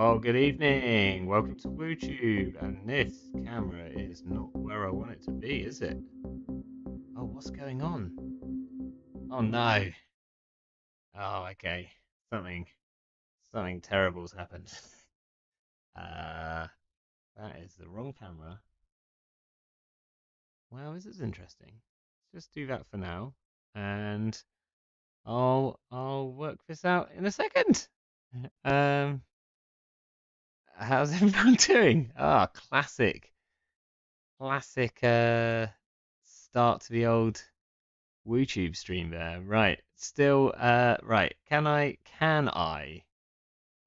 Oh, good evening. Welcome to WooTube. And this camera is not where I want it to be, is it? Oh, what's going on? Oh no. Oh, okay. Something something terrible's happened. Uh, that is the wrong camera. Well, this is interesting. Let's just do that for now, and I'll work this out in a second. Um, how's everyone doing? Ah, classic start to the old WooTube stream there. Right. Still right. Can I?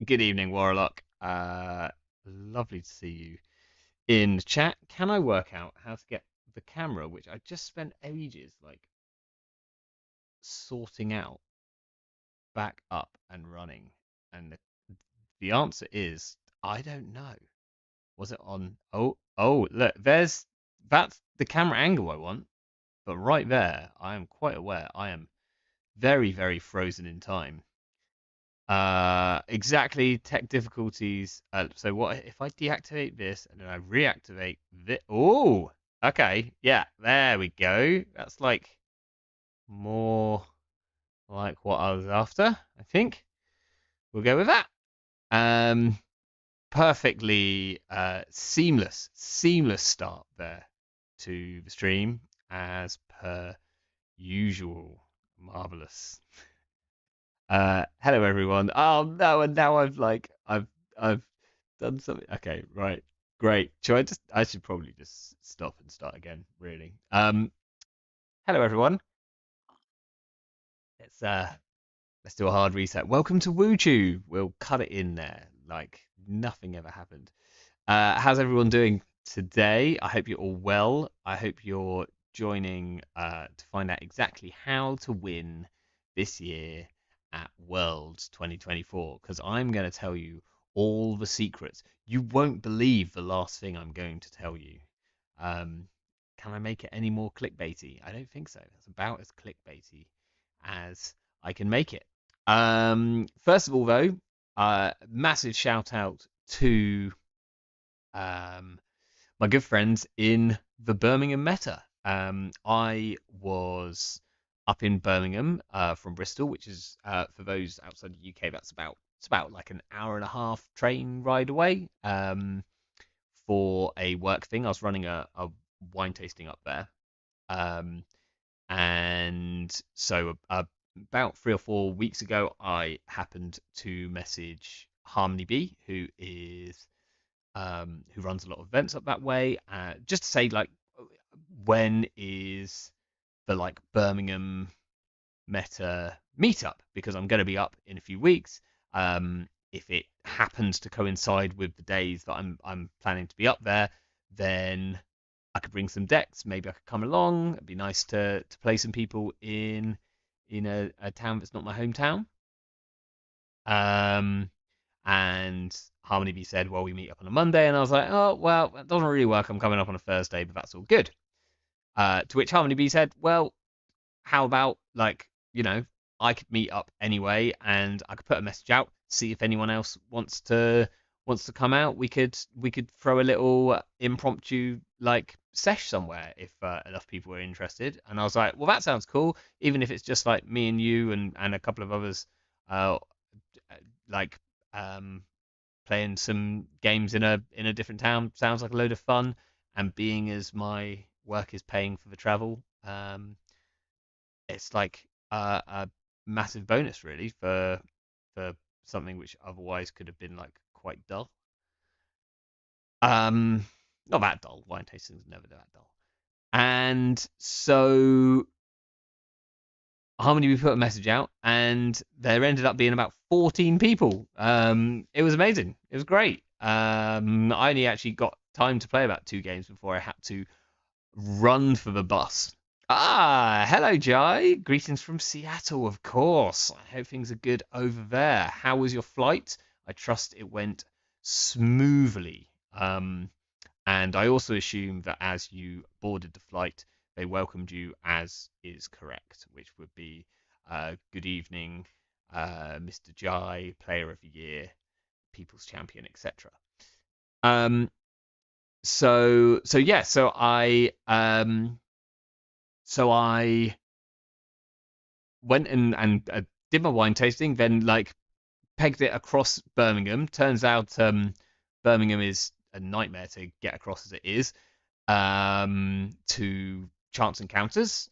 Good evening, Warlock. Lovely to see you in the chat. Can I work out how to get the camera, which I just spent ages like sorting out, back up and running? And the answer is I don't know. Was it on? Oh, look, that's the camera angle I want. But right there, I am quite aware I am very, very frozen in time. Exactly, tech difficulties. So what if I deactivate this and then I reactivate this? Oh, okay, yeah, there we go. That's like more like what I was after, I think. We'll go with that. Um, Perfectly seamless start there to the stream as per usual. Marvelous. Hello everyone. Oh no, and now I've done something. Okay, right, great. I should probably just stop and start again. Really. Hello everyone. Let's uh, let's do a hard reset. Welcome to WooTube. We'll cut it in there like nothing ever happened. How's everyone doing today? I hope you're all well. I hope you're joining to find out exactly how to win this year at Worlds 2024, because I'm going to tell you all the secrets. You won't believe the last thing I'm going to tell you. Um, can I make it any more clickbaity? I don't think so. It's about as clickbaity as I can make it. First of all, though, massive shout out to um, my good friends in the Birmingham Meta. I was up in Birmingham from Bristol, which is for those outside the UK, it's about like an hour and a half train ride away. For a work thing, I was running a wine tasting up there, um, and so about 3 or 4 weeks ago, I happened to message Harmony B, who runs a lot of events up that way, just to say like when is the like Birmingham Meta meetup, because I'm going to be up in a few weeks. If it happens to coincide with the days that I'm planning to be up there, then I could bring some decks. Maybe I could come along. It'd be nice to play some people in a town that's not my hometown. Um, and Harmony B said, well, we meet up on a Monday. And I was like, oh, well, that doesn't really work. I'm coming up on a Thursday, but that's all good. To which Harmony B said, well, how about, like, I could meet up anyway and I could put a message out, see if anyone else wants to come out. We could throw a little impromptu like sesh somewhere if enough people were interested. And I was like, well, that sounds cool, even if it's just like me and you and a couple of others, uh, like um, playing some games in a different town. Sounds like a load of fun. And being as my work is paying for the travel, it's like a massive bonus really for something which otherwise could have been like quite dull. Um, Not that dull. Wine tasting's never that dull. And so Harmony, we put a message out, and there ended up being about 14 people. It was amazing. It was great. I only actually got time to play about 2 games before I had to run for the bus. Ah, hello, Jai. Greetings from Seattle, of course. I hope things are good over there. How was your flight? I trust it went smoothly. And I also assume that as you boarded the flight, they welcomed you as is correct, which would be good evening, Mr. Jai, Player of the Year, People's Champion, etc. Um, so yeah, so I went and did my wine tasting, then like pegged it across Birmingham. Turns out Birmingham is a nightmare to get across as it is. To Chance Encounters.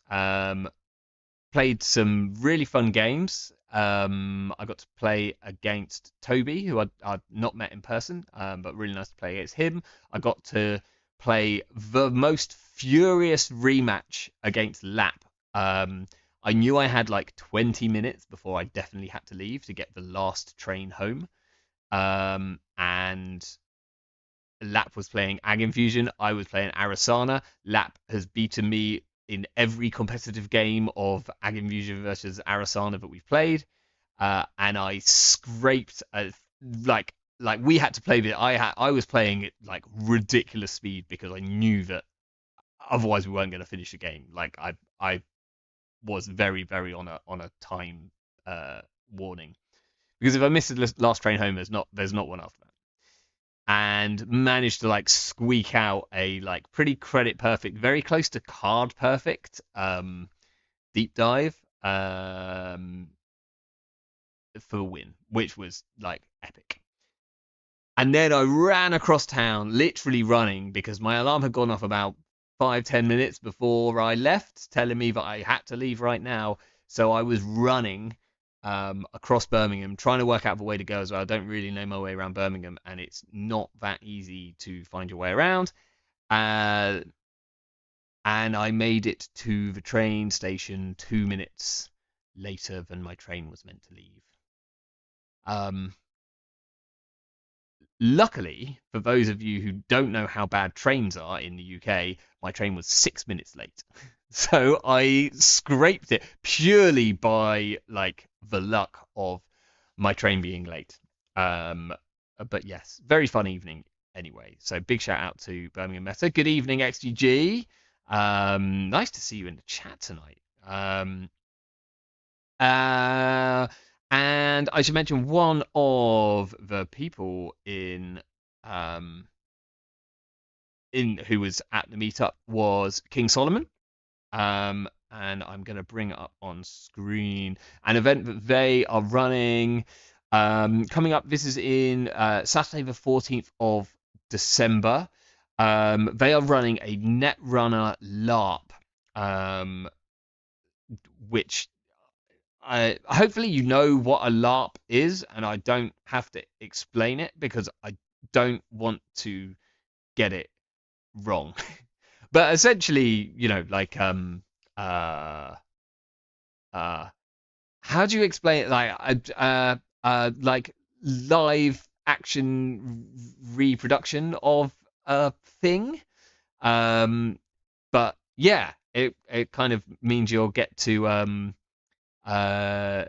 Played some really fun games. I got to play against Toby, who I'd not met in person, but really nice to play against him. I got to play the most furious rematch against Lap. I knew I had like 20 minutes before I definitely had to leave to get the last train home. And Lap was playing Ag Infusion. I was playing Arasana. Lap has beaten me in every competitive game of Ag Infusion versus Arasana that we've played. And I scraped like we had to play it. I was playing it like ridiculous speed because I knew that otherwise we weren't going to finish the game. Like I was very on a time warning because if I miss the last train home, there's not one after that. And managed to like squeak out a like pretty credit perfect, very close to card perfect deep dive for the win, which was like epic. And then I ran across town, literally running because my alarm had gone off about 5-10 minutes before I left, telling me that I had to leave right now. So I was running across Birmingham, trying to work out the way to go as well. I don't really know my way around Birmingham, and it's not that easy to find your way around. Uh, and I made it to the train station 2 minutes later than my train was meant to leave. Um, Luckily, for those of you who don't know how bad trains are in the UK, my train was 6 minutes late. So I scraped it purely by like the luck of my train being late. Um, but yes, very fun evening anyway. So big shout out to Birmingham Meta. Good evening, XGG. Nice to see you in the chat tonight. Uh, and I should mention one of the people um, in who was at the meetup was King Solomon. And I'm going to bring it up on screen. An event that they are running coming up. This is in Saturday, the 14th of December. They are running a Netrunner LARP, which hopefully you know what a LARP is, and I don't have to explain it because I don't want to get it wrong. But essentially, like uh uh how do you explain it? Like live action reproduction of a thing. Um, but yeah, it kind of means you'll uh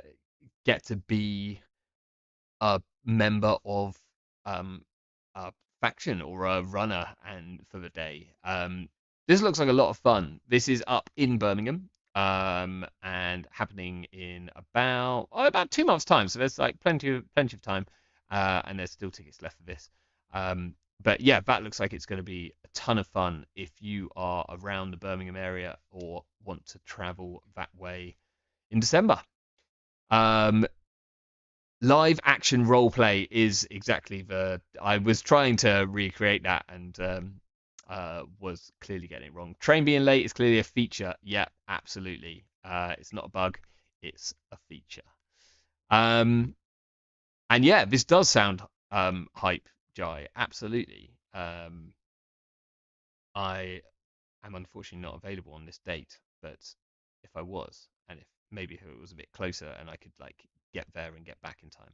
get to be a member of a faction or a runner and for the day. This looks like a lot of fun. This is up in Birmingham and happening in about 2 months' time. So there's like plenty of time, and there's still tickets left for this. But yeah, that looks like it's going to be a ton of fun if you are around the Birmingham area or want to travel that way in December. Um, Live action role play is exactly the. I was trying to recreate that and was clearly getting it wrong. Train being late is clearly a feature. Yeah, absolutely. It's not a bug. It's a feature. Um, and yeah, this does sound hype, Jai. Absolutely. I am unfortunately not available on this date, but if I was, and if maybe if it was a bit closer and I could like get there and get back in time.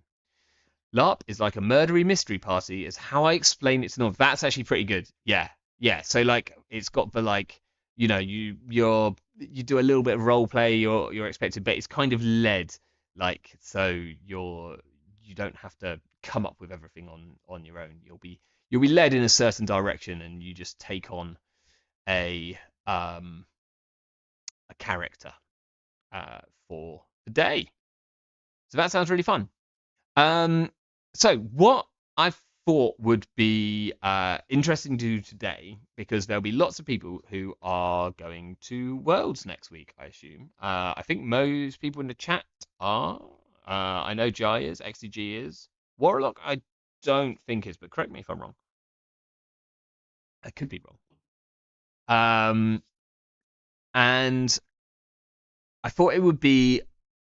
LARP is like a murdery mystery party, is how I explain it to them. That's actually pretty good. Yeah. Yeah. So like it's got the like, you do a little bit of role play, you're expected, but it's kind of led, like, so you don't have to come up with everything on your own. You'll be led in a certain direction, and you just take on a a character for the day. So that sounds really fun. So what I thought would be interesting to do today, because there'll be lots of people who are going to Worlds next week, I assume. I think most people in the chat are. I know Jai is, XCG is. Warlock, I don't think is, but correct me if I'm wrong. I could be wrong. And I thought it would be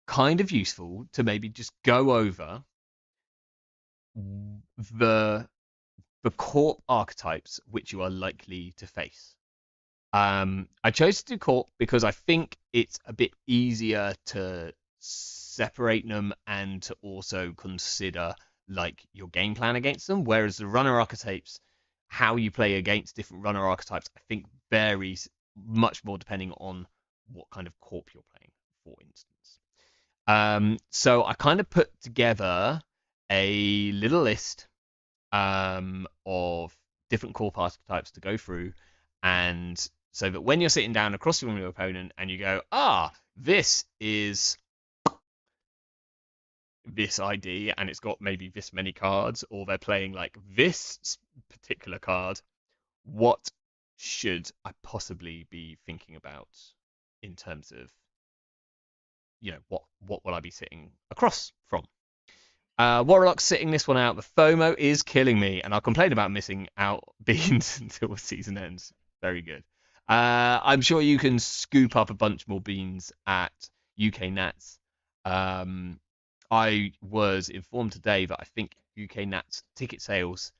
kind of useful to maybe just go over the corp archetypes which you are likely to face. I chose to do corp because I think it's a bit easier to separate them and to also consider like your game plan against them. Whereas the runner archetypes, how you play against different runner archetypes, I think varies much more depending on what kind of corp you're playing, for instance. So I kind of put together a little list of different core archetypes to go through, and so that when you're sitting down across from your opponent and you go, this is this ID and it's got maybe this many cards, or they're playing like this particular card, what should I possibly be thinking about in terms of, what will I be sitting across from? Warlock's sitting this one out. The FOMO is killing me, and I'll complain about missing out beans until the season ends. Very good. I'm sure you can scoop up a bunch more beans at UK Nats. I was informed today that I think UK Nats ticket sales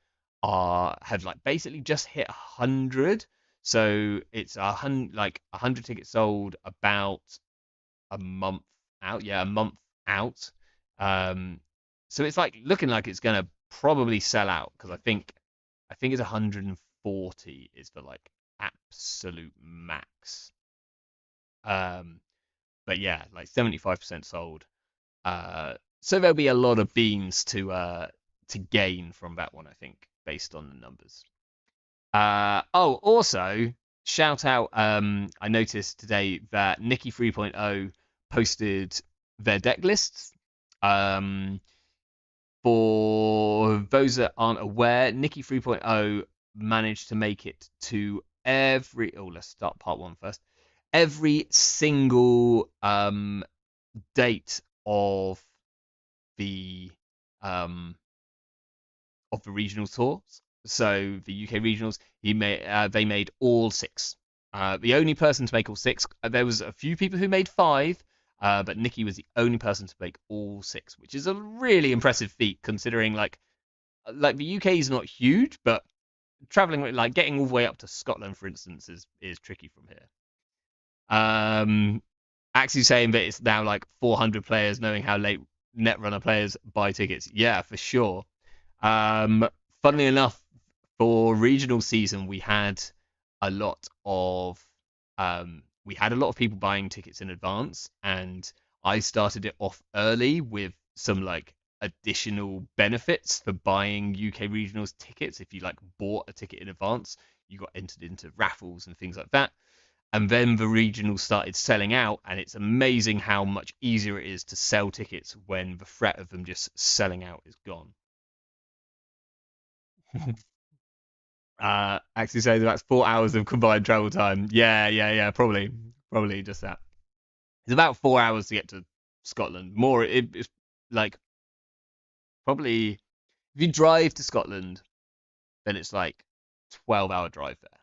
have like basically just hit 100. So it's 100 tickets sold about a month out. Yeah, a month out. So it's like looking like it's gonna probably sell out, because I think it's 140 is the like absolute max. But yeah, like 75% sold. So there'll be a lot of beans to gain from that one, I think, based on the numbers. Also shout out. I noticed today that Nikki 3.0 posted their deck lists. For those that aren't aware, Nikki 3.0 managed to make it to let's start part one first. Every single date of the regional tours. So the UK regionals, they made all six. The only person to make all six. There was a few people who made five, but Nikki was the only person to make all six, which is a really impressive feat considering like the UK is not huge, but traveling, like getting all the way up to Scotland, for instance, is tricky from here. Actually saying that it's now like 400 players, knowing how late Netrunner players buy tickets. Yeah, for sure. Funnily enough, for regional season, we had a lot of people buying tickets in advance, and I started it off early with some like additional benefits for buying UK regionals tickets. If you like bought a ticket in advance, you got entered into raffles and things like that. And then the regionals started selling out, and it's amazing how much easier it is to sell tickets when the threat of them just selling out is gone. Actually say that's 4 hours of combined travel time. Yeah, probably just that. It's about 4 hours to get to Scotland. More, it's like probably if you drive to Scotland, then it's like 12-hour drive there.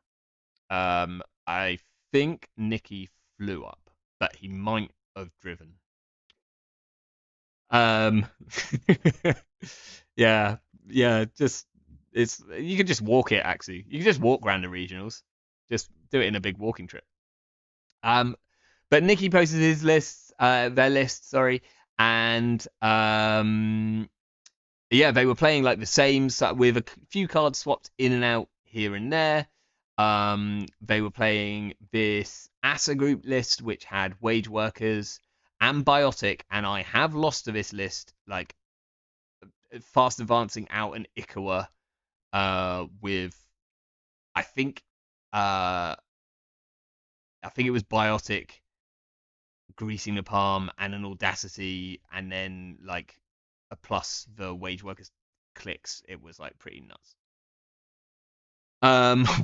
I think Nicky flew up, but he might have driven. Yeah, just you can just walk it. Actually, you can just walk around the regionals. Just do it in a big walking trip. But Nicky posted his lists. their list, sorry, and yeah, they were playing like the same with a few cards swapped in and out here and there. They were playing this ASA group list, which had wage workers and biotic, and I have lost to this list, like fast advancing out an Ikawa, with I think uh I think it was biotic, greasing the palm, and an audacity, and then like a plus the wage workers clicks. It was like pretty nuts.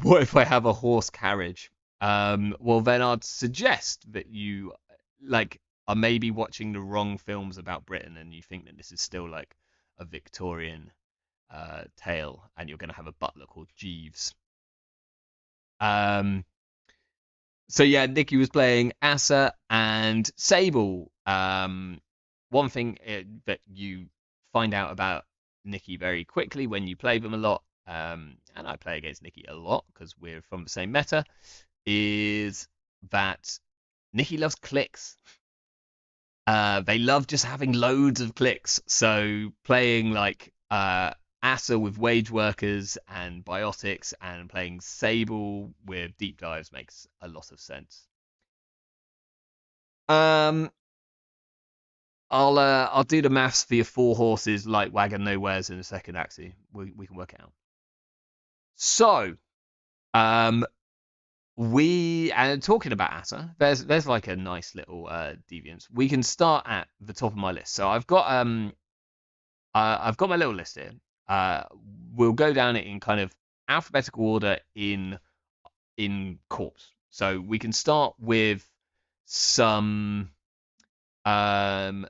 What if I have a horse carriage? Well, then I'd suggest that you like are maybe watching the wrong films about Britain, and you think that this is still like a Victorian tale, and you're going to have a butler called Jeeves. Um, so yeah, Nikki was playing Asa and Sable. One thing that you find out about Nikki very quickly when you play them a lot, and I play against Nikki a lot because we're from the same meta, is that Nikki loves clicks. They love just having loads of clicks. So playing like Asa with wage workers and biotics, and playing Sable with deep dives makes a lot of sense. Um, I'll do the maths for your four horses, light wagon, no wares in a second. Actually, we can work it out. So, um, we and talking about Asa, there's like a nice little deviance. We can start at the top of my list. So I've got my little list here. Uh, we'll go down it in kind of alphabetical order in corpse. So we can start with some. Um,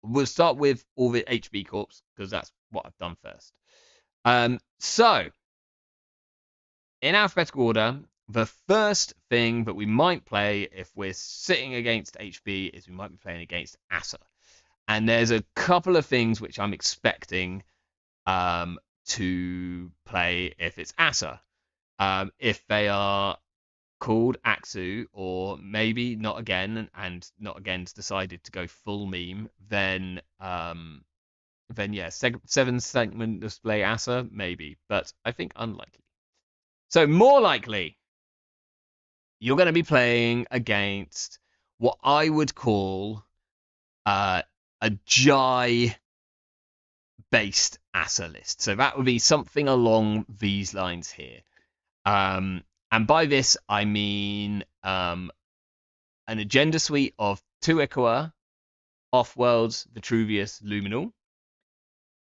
we'll start with all the HB corps because that's what I've done first. So in alphabetical order, the first thing that we might play if we're sitting against HB is we might be playing against Asa. And there's a couple of things which I'm expecting to play if it's Asa. If they are called Axu, or maybe not again, and not again's decided to go full meme, then yeah, seven segment display Asa maybe, but I think unlikely. So more likely, you're going to be playing against what I would call a Jai based Asa list. So that would be something along these lines here. And by this, I mean an agenda suite of two Ikawa, Off-Worlds, Vitruvius, Luminal,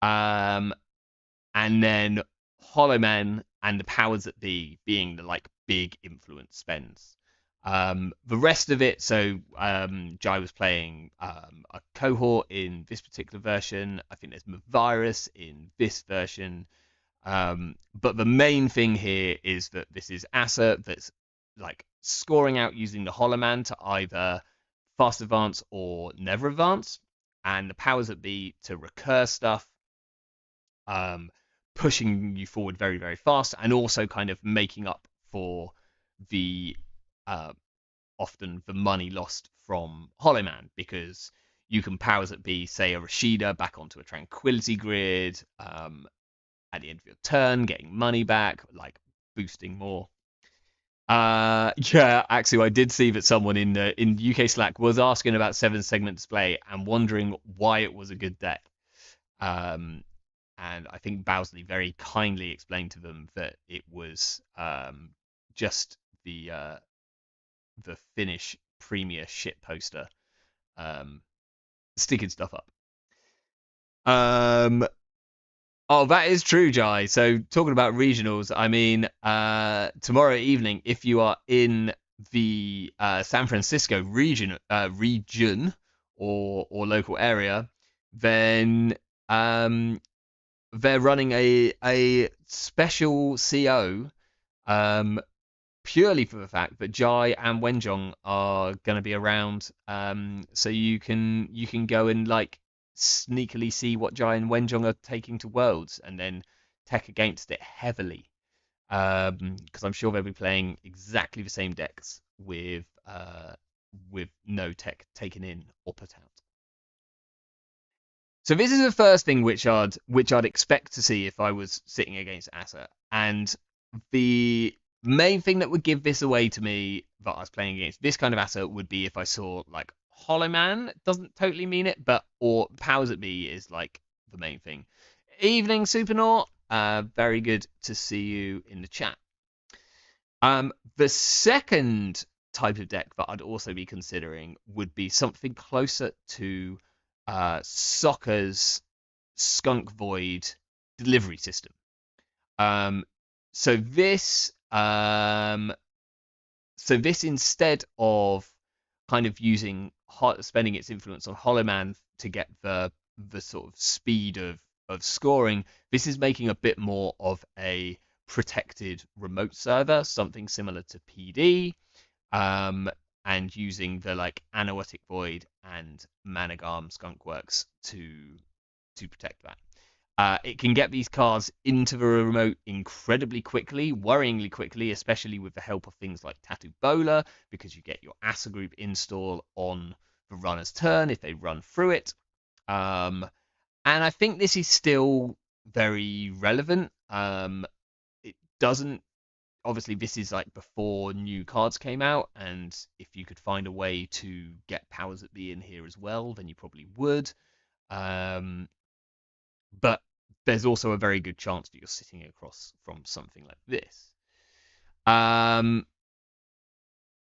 and then Hollow Men and the powers that be being the like big influence spends. The rest of it, so Jai was playing a cohort in this particular version. I think there's Mavirus in this version. But the main thing here is that this is Asa that's like scoring out using the Hollow Man to either fast advance or never advance, and the powers that be to recur stuff, pushing you forward very, very fast, and also kind of making up for the often the money lost from Hollow Man, because you can powers that be, say, a Rashida back onto a Tranquility Grid at the end of your turn, getting money back, like boosting more. Yeah, actually, I did see that someone in UK Slack was asking about seven segment display and wondering why it was a good deck. And I think Bowsley very kindly explained to them that it was just the Finnish premier shit poster, sticking stuff up. Oh, that is true, Jai. So talking about regionals, I mean, tomorrow evening, if you are in the San Francisco region or local area, then they're running a special CO, purely for the fact that Jai and Wenjong are going to be around, so you can go and like sneakily see what Jai and Wenjong are taking to Worlds, and then tech against it heavily, because I'm sure they'll be playing exactly the same decks with with no tech taken in or put out. So this is the first thing which I'd expect to see if I was sitting against Asa. And the main thing that would give this away to me that I was playing against this kind of Asa would be if I saw like Hollow Man. Doesn't totally mean it, but or Powers at Me is like the main thing. Evening Supernaut, very good to see you in the chat. The second type of deck that I'd also be considering would be something closer to Soccer's Skunk Void delivery system. Um, so this, um, so this instead of kind of using spending its influence on Hollow Man to get the sort of speed of scoring, this is making a bit more of a protected remote server, something similar to PD, um, and using the like Anoetic Void and Managarm Skunkworks to protect that. It can get these cards into the remote incredibly quickly, worryingly quickly, especially with the help of things like Tattoo Bowler, because you get your Asa group install on the runner's turn if they run through it. And I think this is still very relevant. It doesn't obviously this is like before new cards came out, and if you could find a way to get Powers that Be in here as well, then you probably would. Um, but there's also a very good chance that you're sitting across from something like this.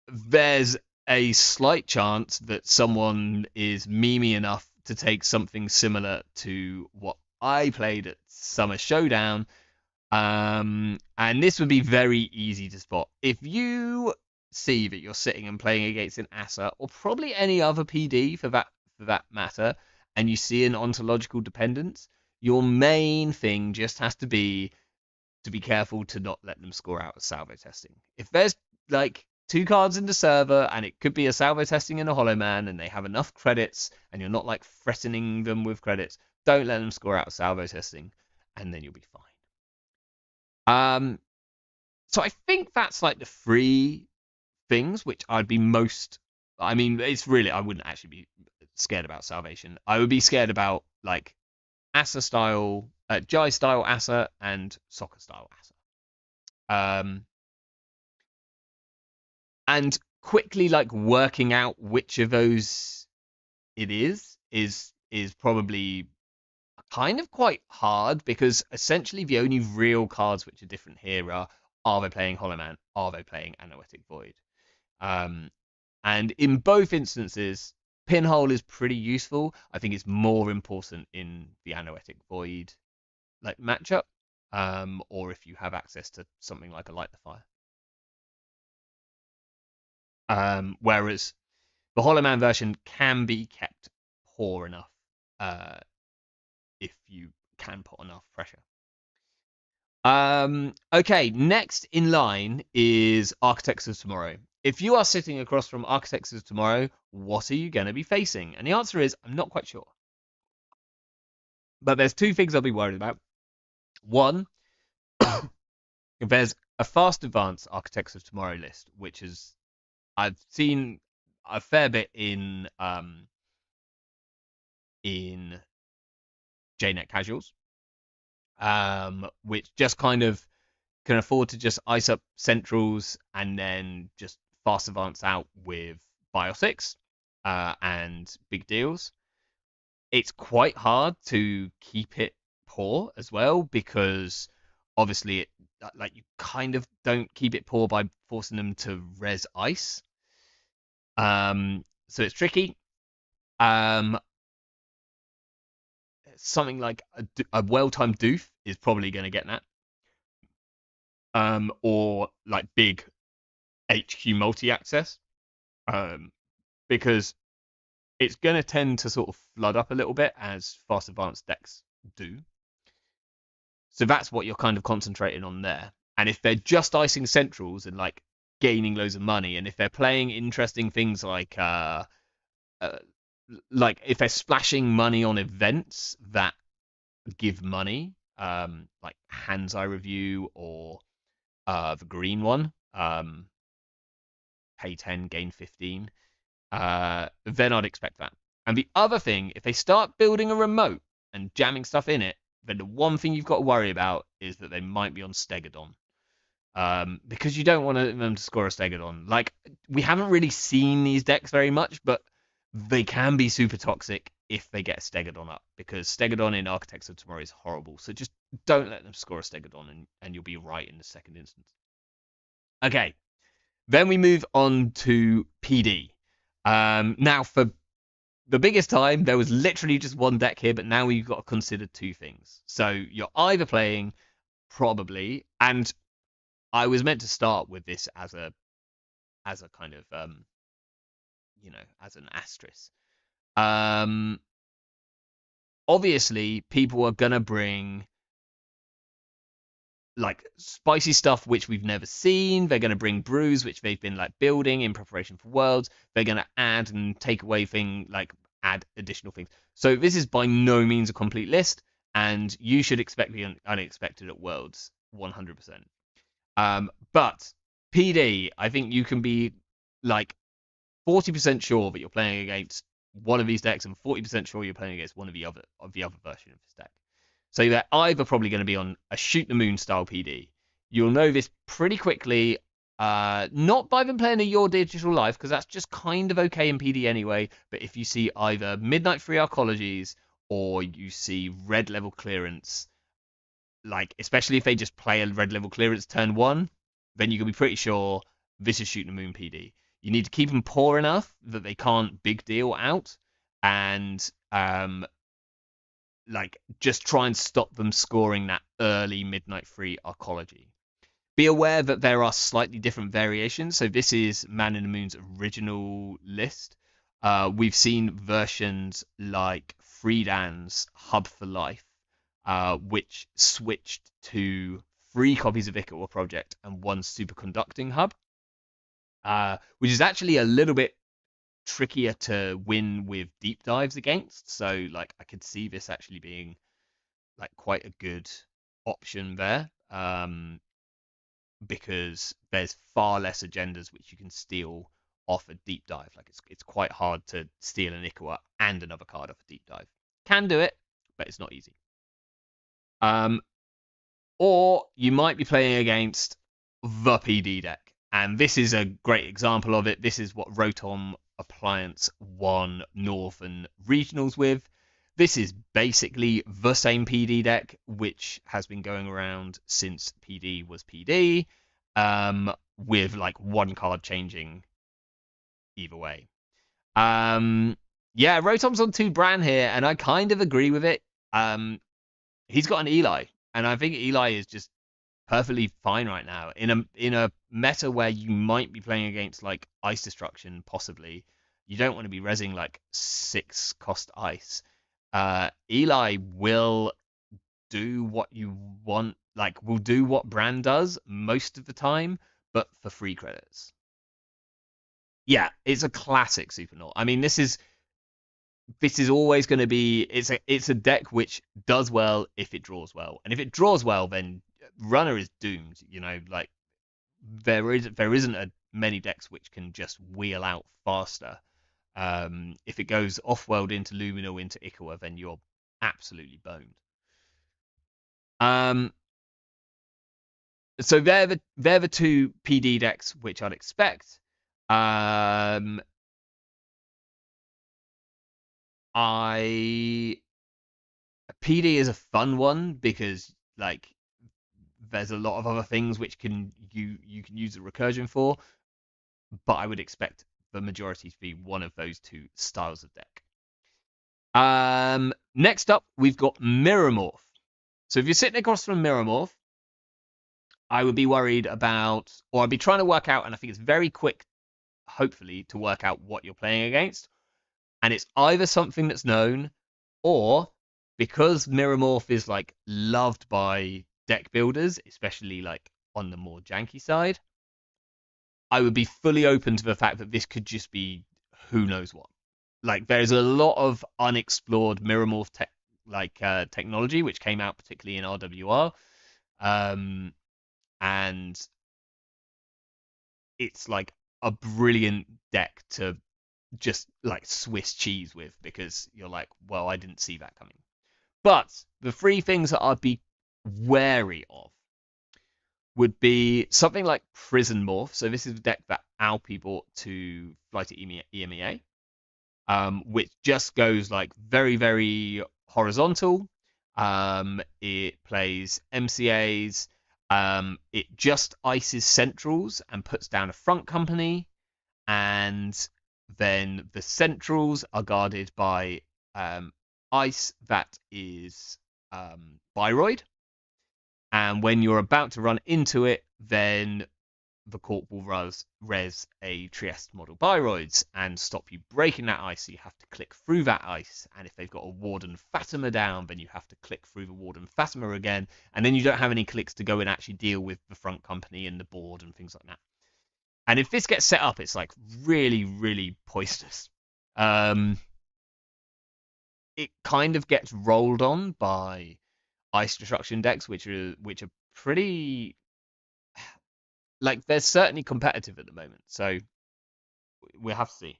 There's a slight chance that someone is memey enough to take something similar to what I played at Summer Showdown. And this would be very easy to spot. If you see that you're sitting and playing against an Asa, or probably any other PD for that matter, and you see an ontological dependence, your main thing just has to be careful to not let them score out of salvo testing. If there's like two cards in the server and it could be a salvo testing and a Hollow Man and they have enough credits and you're not like threatening them with credits, don't let them score out of salvo testing and then you'll be fine. So I think that's like the three things which I'd be most. I mean, it's really I wouldn't actually be scared about salvation. I would be scared about like Asa style, Jai style Asa and soccer style Asa. And quickly like working out which of those it is probably kind of quite hard because essentially the only real cards which are different here are they playing Hollow Man? Are they playing Anoetic Void? Um, and in both instances, Pinhole is pretty useful. I think it's more important in the Anoetic Void like matchup, or if you have access to something like a Light the Fire. Whereas the Hollow Man version can be kept poor enough if you can put enough pressure. Okay, next in line is Architects of Tomorrow. If you are sitting across from Architects of Tomorrow, what are you going to be facing? And the answer is, I'm not quite sure. But there's two things I'll be worried about. One, there's a fast advance Architects of Tomorrow list, which is I've seen a fair bit in JNet Casuals, which just kind of can afford to just ice up centrals and then just fast advance out with biotics and big deals. It's quite hard to keep it poor as well because obviously it like you kind of don't keep it poor by forcing them to res ice. So it's tricky. Um, Something like a well-timed doof is probably going to get that. Or like big HQ multi-access. Because it's going to tend to sort of flood up a little bit as fast advanced decks do. So that's what you're kind of concentrating on there. And if they're just icing centrals and like gaining loads of money, and if they're playing interesting things like if they're splashing money on events that give money, like Hands Eye Review or the green one, pay 10, gain 15. then I'd expect that. And the other thing, if they start building a remote and jamming stuff in it, then the one thing you've got to worry about is that they might be on Stegodon. Because you don't want them to score a Stegodon. Like, we haven't really seen these decks very much, but they can be super toxic if they get Stegodon up, because Stegodon in Architects of Tomorrow is horrible. So just don't let them score a Stegodon, and you'll be right in the second instance. Okay, then we move on to PD. Now, for the biggest time, there was literally just one deck here, but now we've got to consider two things. So you're either playing, probably, and I was meant to start with this as a kind of as an asterisk. Obviously, people are gonna bring like spicy stuff which we've never seen. They're gonna bring brews which they've been like building in preparation for Worlds. They're gonna add and take away add additional things. So this is by no means a complete list, and you should expect the unexpected at Worlds 100%. But PD, I think you can be like 40% sure that you're playing against one of these decks, and 40% sure you're playing against one of the other version of this deck. So they're either probably going to be on a shoot the moon style PD. You'll know this pretty quickly, not by them playing a Your Digital Life, because that's just kind of okay in PD anyway. But if you see either Midnight Free Arcologies or you see red level clearance, like especially if they just play a red level clearance turn one, then you can be pretty sure this is shooting the moon PD. You need to keep them poor enough that they can't big deal out, and just try and stop them scoring that early Midnight Free Arcology. Be aware that there are slightly different variations. So this is Man in the Moon's original list. We've seen versions like Friedan's Hub for Life, which switched to 3 copies of Ichor Project and 1 superconducting hub, which is actually a little bit trickier to win with deep dives against. So like I could see this actually being like quite a good option there, because there's far less agendas which you can steal off a deep dive. Like it's quite hard to steal an Ichor and another card off a deep dive. Can do it, but it's not easy. Or you might be playing against the PD deck, and this is a great example of it. This is what Rotom Appliance won Northern Regionals with. This is basically the same PD deck, which has been going around since PD was PD, with like 1 card changing either way. Yeah, Rotom's on 2 Bran here, and I kind of agree with it. He's got an Eli, and I think Eli is just perfectly fine right now in a meta where you might be playing against like Ice Destruction. Possibly you don't want to be rezzing like 6 cost ice. Eli will do what you want, like will do what Bran does most of the time, but for free credits. Yeah, it's a classic Supernaut. I mean, this is always going to be, it's a deck which does well if it draws well, and if it draws well, then runner is doomed. Like there isn't many decks which can just wheel out faster. If it goes off world into Luminal into Ichor, then you're absolutely boned. So they're the 2 PD decks which I'd expect. PD is a fun one because like there's a lot of other things which you can use the recursion for, but I would expect the majority to be one of those 2 styles of deck. Next up, we've got Mirror Morph. So if you're sitting across from Mirror Morph, I would be worried about, or I'd be trying to work out, and I think it's very quick, hopefully, to work out what you're playing against. And it's either something that's known, or because Mirror Morph is like loved by deck builders, especially like on the more janky side, I would be fully open to the fact that this could just be who knows what. Like there's a lot of unexplored Mirror Morph technology which came out particularly in RWR, and it's like a brilliant deck to just like Swiss cheese with, because you're like, well, I didn't see that coming. But the three things that I'd be wary of would be something like Prison Morph. So this is the deck that Alpi bought to fly to EMEA, which just goes like very, very horizontal. It plays MCAs. It just ices centrals and puts down a front company, and then the centrals are guarded by ice that is Byroid. And when you're about to run into it, then the Corp will res a Trieste model Byroids and stop you breaking that ice, so you have to click through that ice. And if they've got a Warden Fatima down, then you have to click through the Warden Fatima again, and then you don't have any clicks to go and actually deal with the front company and the board and things like that. And if this gets set up, it's like really, really poisonous. It kind of gets rolled on by ice destruction decks, which are pretty, like, they're certainly competitive at the moment. So we'll have to see.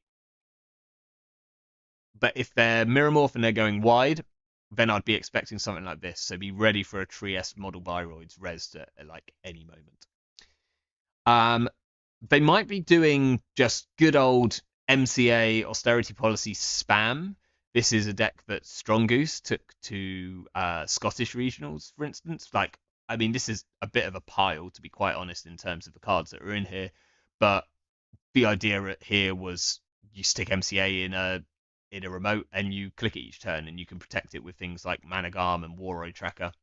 But if they're mirror morph and they're going wide, then I'd be expecting something like this. So be ready for a Trieste model Byroids res at like any moment. They might be doing just good old MCA austerity policy spam. This is a deck that Strong Goose took to Scottish regionals, for instance. Like, I mean, this is a bit of a pile, to be quite honest, in terms of the cards that are in here. But the idea here was you stick MCA in a remote and you click it each turn, and you can protect it with things like Managarm and Warroid Tracker,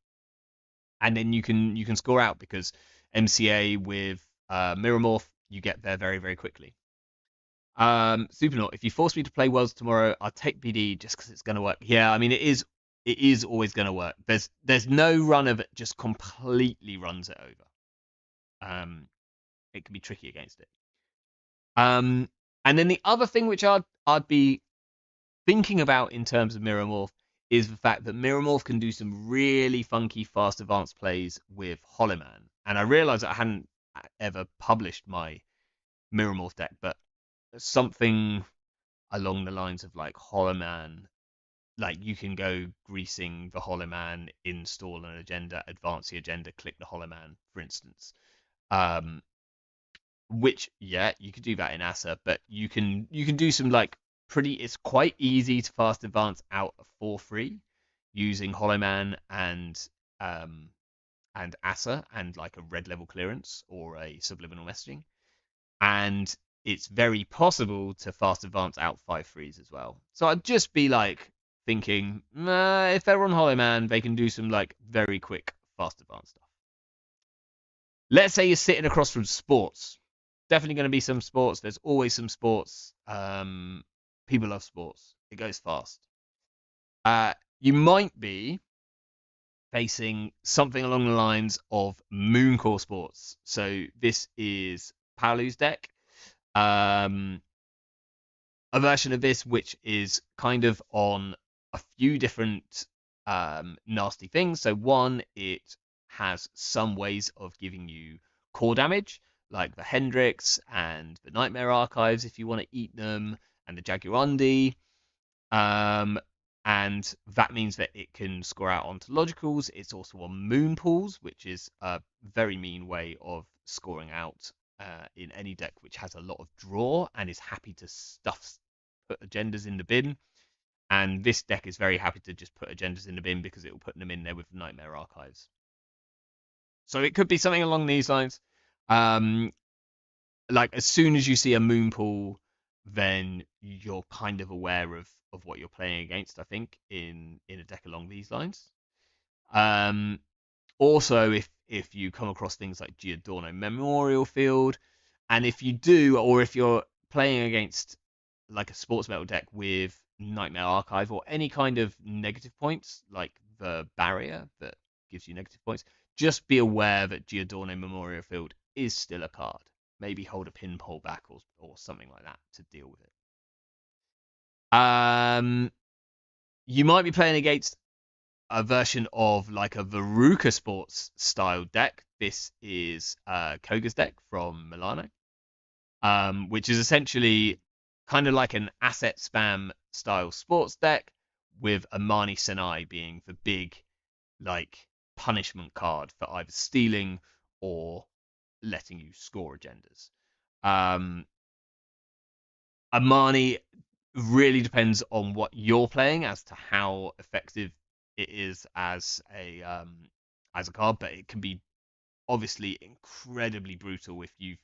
and then you can score out, because MCA with Mirror Morph, you get there very, very quickly. Supernaut, if you force me to play Worlds tomorrow, I'll take BD just because it's going to work. Yeah, I mean, it is always going to work. There's no run of it just completely runs it over. It can be tricky against it. And then the other thing which I'd be thinking about in terms of Mirror Morph is the fact that Mirror Morph can do some really funky fast advanced plays with Holoman. And I realized I hadn't ever published my Mirror Morph deck, but something along the lines of like Holoman, like you can go greasing the Holoman, install an agenda, advance the agenda, click the Holoman, for instance. Um, which, yeah, you could do that in Asa, but you can do some like pretty. It's quite easy to fast advance out for free using Holoman um and Asa and like a red level clearance or a subliminal messaging, and it's very possible to fast advance out 5/3s as well. So I'd just be like thinking, if they're on Holoman, they can do some like very quick fast advance stuff. Let's say you're sitting across from sports. Definitely going to be some sports. There's always some sports. People love sports. It goes fast. You might be facing something along the lines of Mooncore Sports. So this is Paolu's deck. A version of this which is kind of on a few different nasty things. So one, it has some ways of giving you core damage, like the Hendrix and the Nightmare Archives if you want to eat them, and the Jaguarundi. And that means that it can score out onto logicals. It's also on moon pools, which is a very mean way of scoring out in any deck which has a lot of draw and is happy to put agendas in the bin. And this deck is very happy to just put agendas in the bin because it will put them in there with Nightmare Archives. So it could be something along these lines. Like as soon as you see a moon pool, then you're kind of aware of what you're playing against, I think, in a deck along these lines. Also, if you come across things like Giordano Memorial Field, and if you do, or if you're playing against like a sports metal deck with Nightmare Archive or any kind of negative points, like the barrier that gives you negative points, just be aware that Giordano Memorial Field is still a card. Maybe hold a pinpole back or something like that to deal with it. You might be playing against a version of like a Veruca Sports style deck. This is Koga's deck from Milano, which is essentially kind of like an asset spam style sports deck, with Amani Senai being the big like punishment card for either stealing or letting you score agendas. Um, Amani really depends on what you're playing as to how effective it is as a card, but it can be obviously incredibly brutal if you've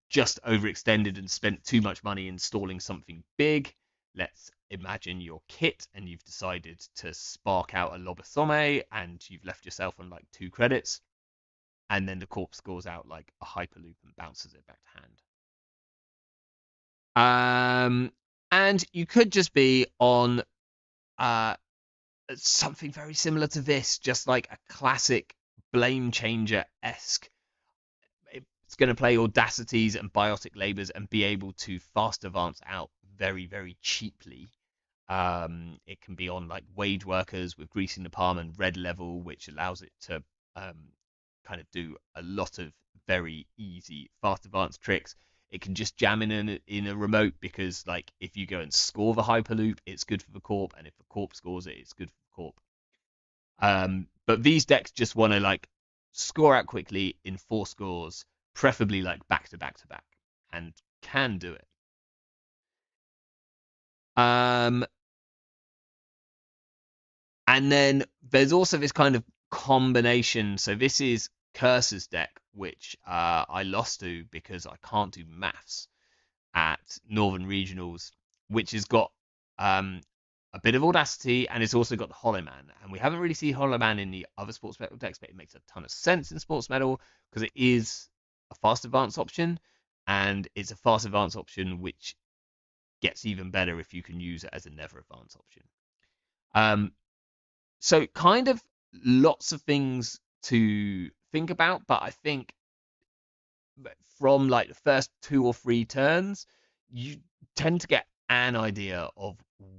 just overextended and spent too much money installing something big. Let's imagine your kit and you've decided to spark out a Lobosome and you've left yourself on like 2 credits, and then the corpse scores out like a Hyperloop and bounces it back to hand. And you could just be on uh, something very similar to this, just like a classic Blame Changer esque. It's going to play Audacities and Biotic Labors and be able to fast advance out very, very cheaply. It can be on like Wage Workers with Greasing the Palm and Red Level, which allows it to kind of do a lot of very easy fast advance tricks. It can just jam in a remote because like if you go and score the Hyperloop, it's good for the Corp, and if the Corp scores it, it's good for the Corp. But these decks just want to like score out quickly in 4 scores, preferably like back to back to back, and can do it. Um, and then there's also this kind of combination. So this is Curse's deck, which I lost to because I can't do maths at Northern Regionals, which has got um, a bit of Audacity, and it's also got the Hollow Man. And we haven't really seen Hollow Man in the other Sports Metal decks, but it makes a ton of sense in Sports Metal because it is a fast advance option, and it's a fast advance option which gets even better if you can use it as a never advance option. Um, so kind of lots of things to think about, but I think from like the first 2 or 3 turns, you tend to get an idea of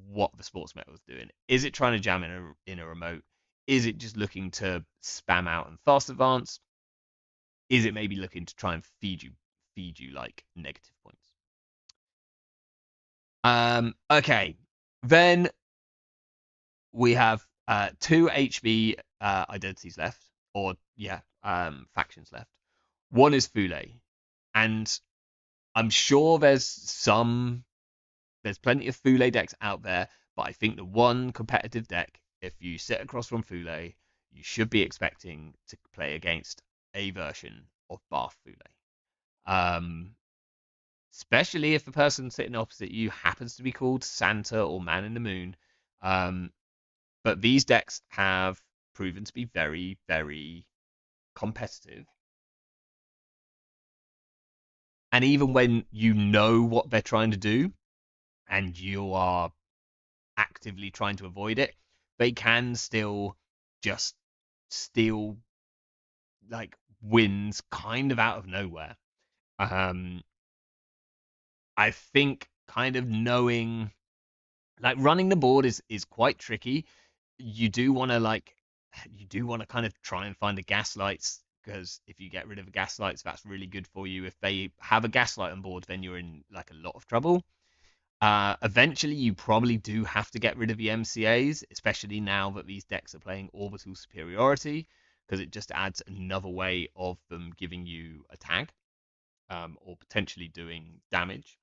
what the sports metal is doing. Is it trying to jam in a remote? Is it just looking to spam out and fast advance? Is it maybe looking to try and feed you like negative points? Okay. Then we have 2 HB identities left, or yeah, factions left. One is Fule, and I'm sure there's plenty of Fule decks out there, but I think the one competitive deck, if you sit across from Fule, you should be expecting to play against a version of Bath Fule. Um, Especially if the person sitting opposite you happens to be called Santa or Man in the Moon. Um, but these decks have proven to be very, very competitive. And even when you know what they're trying to do and you are actively trying to avoid it, they can still just steal like wins kind of out of nowhere. Um, I think kind of knowing like running the board is quite tricky. You do want to kind of try and find the gaslights, because if you get rid of the gaslights, that's really good for you. If they have a gaslight on board, then you're in like a lot of trouble. Eventually, you probably do have to get rid of the MCAs, especially now that these decks are playing Orbital Superiority, because it just adds another way of them giving you a tag, or potentially doing damage.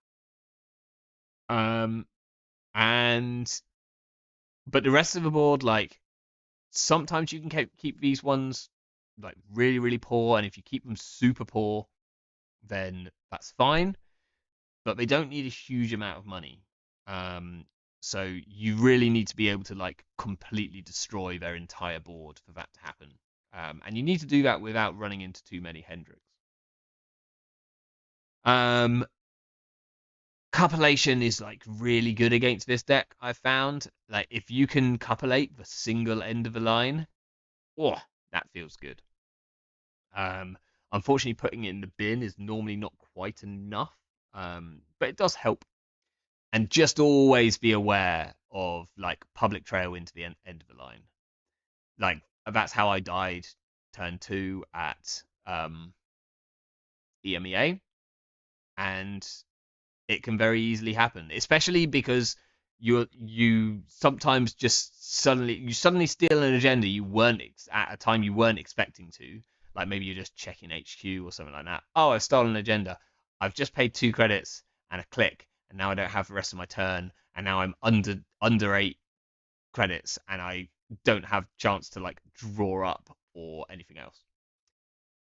Um, and but the rest of the board, like sometimes you can keep these ones like really, really poor, and if you keep them super poor, then that's fine. But they don't need a huge amount of money. Um, so you really need to be able to like completely destroy their entire board for that to happen. And you need to do that without running into too many Hendricks. Um, Cupulation is like really good against this deck, I've found. Like if you can cupulate the single end of the line, oh, that feels good. Um, Unfortunately, putting it in the bin is normally not quite enough, but it does help. And just always be aware of like public trail into the end of the line. Like that's how I died turn 2 at EMEA, and It can very easily happen, especially because you sometimes just suddenly steal an agenda you weren't at a time you weren't expecting to. Like maybe you're just checking HQ or something like that. Oh, I've stolen an agenda. I've just paid 2 credits and a click, and now I don't have the rest of my turn, and now I'm under 8 credits, and I don't have chance to like draw up or anything else.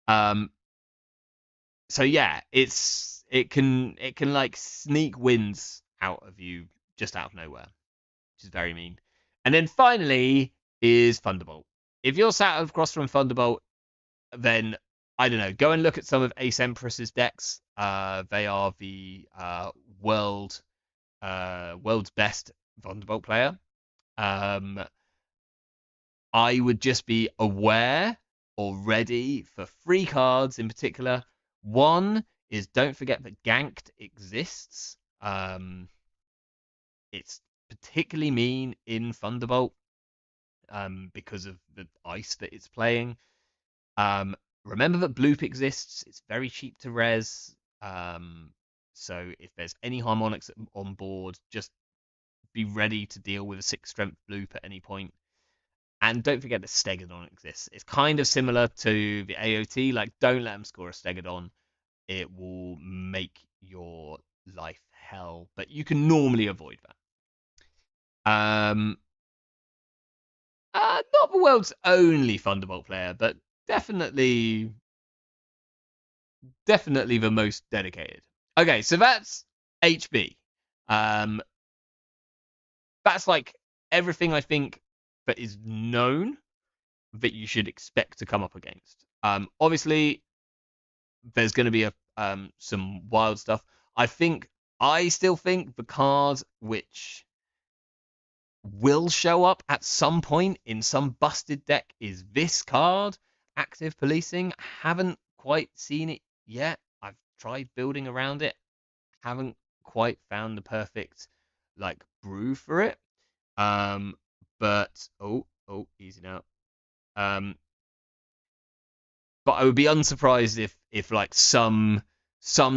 Um, so yeah, it can like sneak wins out of you just out of nowhere, which is very mean. And then finally is Thunderbolt. If you're sat across from Thunderbolt, then I don't know. Go and look at some of Ace Empress's decks. They are the world's best Thunderbolt player. Um, I would just be aware or ready for 3 cards in particular. One is don't forget that Ganked exists. It's particularly mean in Thunderbolt because of the ice that it's playing. Remember that Bloop exists. It's very cheap to res. So if there's any harmonics on board, just be ready to deal with a 6 strength Bloop at any point. And don't forget that Stegodon exists. It's kind of similar to the AOT. Like, don't let them score a Stegodon. It will make your life hell. But you can normally avoid that. Not the world's only Thunderbolt player, but definitely the most dedicated. Okay, so that's HB. That's like everything I think that is known that you should expect to come up against. Obviously, there's going to be some wild stuff. I still think the card which will show up at some point in some busted deck is this card, Active Policing. I haven't quite seen it yet. I've tried building around it. Haven't quite found the perfect like brew for it. But easy now. But I would be unsurprised if like some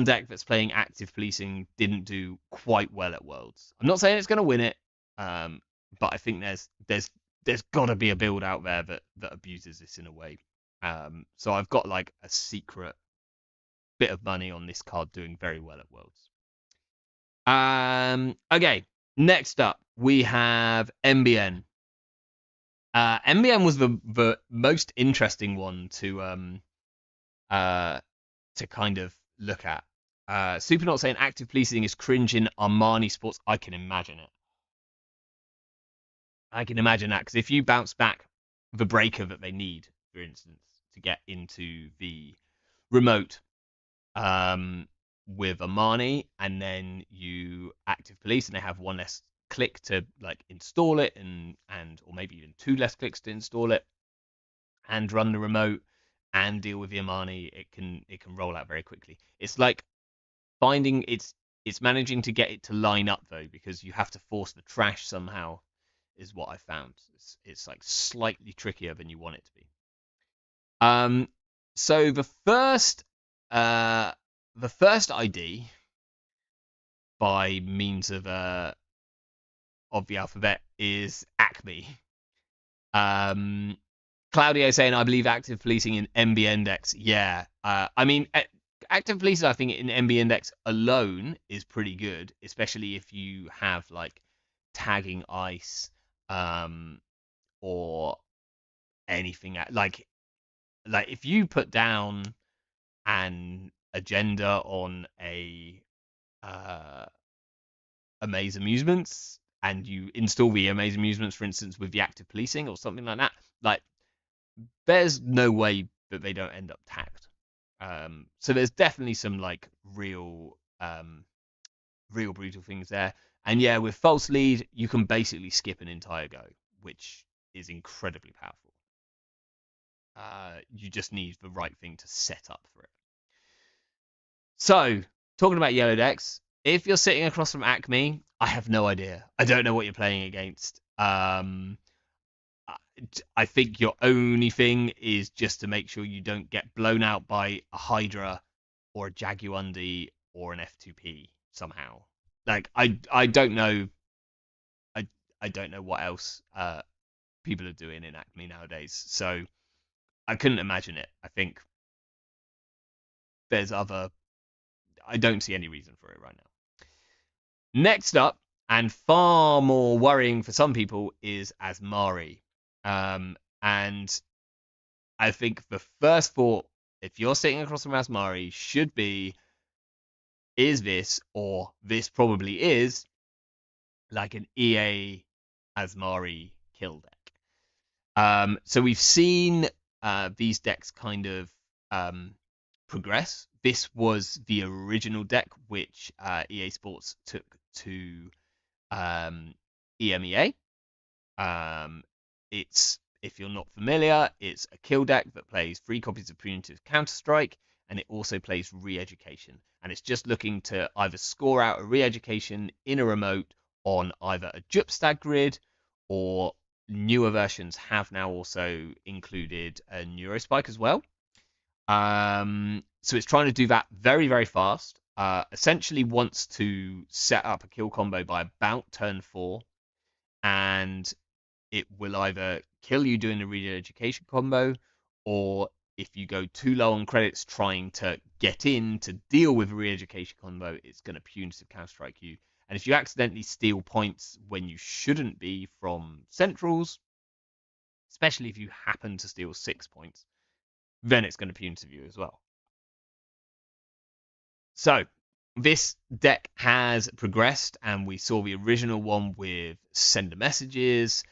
deck that's playing Active Policing didn't do quite well at Worlds. I'm not saying it's going to win it, but I think there's got to be a build out there that abuses this in a way. So I've got like a secret bit of money on this card doing very well at Worlds. Okay, next up we have MBN. MBN was the most interesting one to kind of look at. Supernaut saying Active Policing is cringe in Armani sports. I can imagine it. I can imagine that because if you bounce back the breaker that they need, for instance, to get into the remote with Armani, and then you Active Police, and they have 1 less click to like install it, and or maybe even 2 less clicks to install it, and run the remote and deal with the Armani, it can roll out very quickly. It's like finding it's managing to get it to line up though, because you have to force the trash somehow, is what I found. It's like slightly trickier than you want it to be. So the first ID by means of the alphabet is Acme. Claudio saying, I believe Active Policing in MB Index. Yeah. I mean, Active Policing, I think, in MB Index alone is pretty good, especially if you have, like, tagging ice or anything. Like if you put down an agenda on a Amaze Amusements and you install the Amaze Amusements, for instance, with the Active Policing or something like that, like, there's no way that they don't end up tagged. So there's definitely some like real brutal things there. And yeah, with false lead, you can basically skip an entire go, which is incredibly powerful. You just need the right thing to set up for it. So, talking about yellow decks, if you're sitting across from Acme, I have no idea. I don't know what you're playing against. I think your only thing is just to make sure you don't get blown out by a Hydra or a Jaguandi or an F2P. somehow. Like I don't know I I don't know what else people are doing in Acme nowadays. So I couldn't imagine it. I think there's other. I don't see any reason for it right now. Next up, and far more worrying for some people, is Asmari. And I think the first thought, if you're sitting across from Asmari, should be, is this, or this probably is, like an EA Asmari kill deck. So we've seen these decks kind of progress. This was the original deck which EA Sports took to EMEA. It's, if you're not familiar, it's a kill deck that plays 3 copies of Punitive Counter-Strike, and it also plays Re-Education. And it's just looking to either score out a Re-Education in a remote on either a Jupstag grid, or newer versions have now also included a Neurospike as well. So it's trying to do that very, very fast. Essentially wants to set up a kill combo by about turn 4, and it will either kill you doing the Re-Education combo, or if you go too low on credits trying to get in to deal with a Re-Education combo, it's going to punitive counter-strike you. And if you accidentally steal points when you shouldn't be from centrals, especially if you happen to steal 6 points, then it's going to punitive you as well. So this deck has progressed, and we saw the original one with sender messages.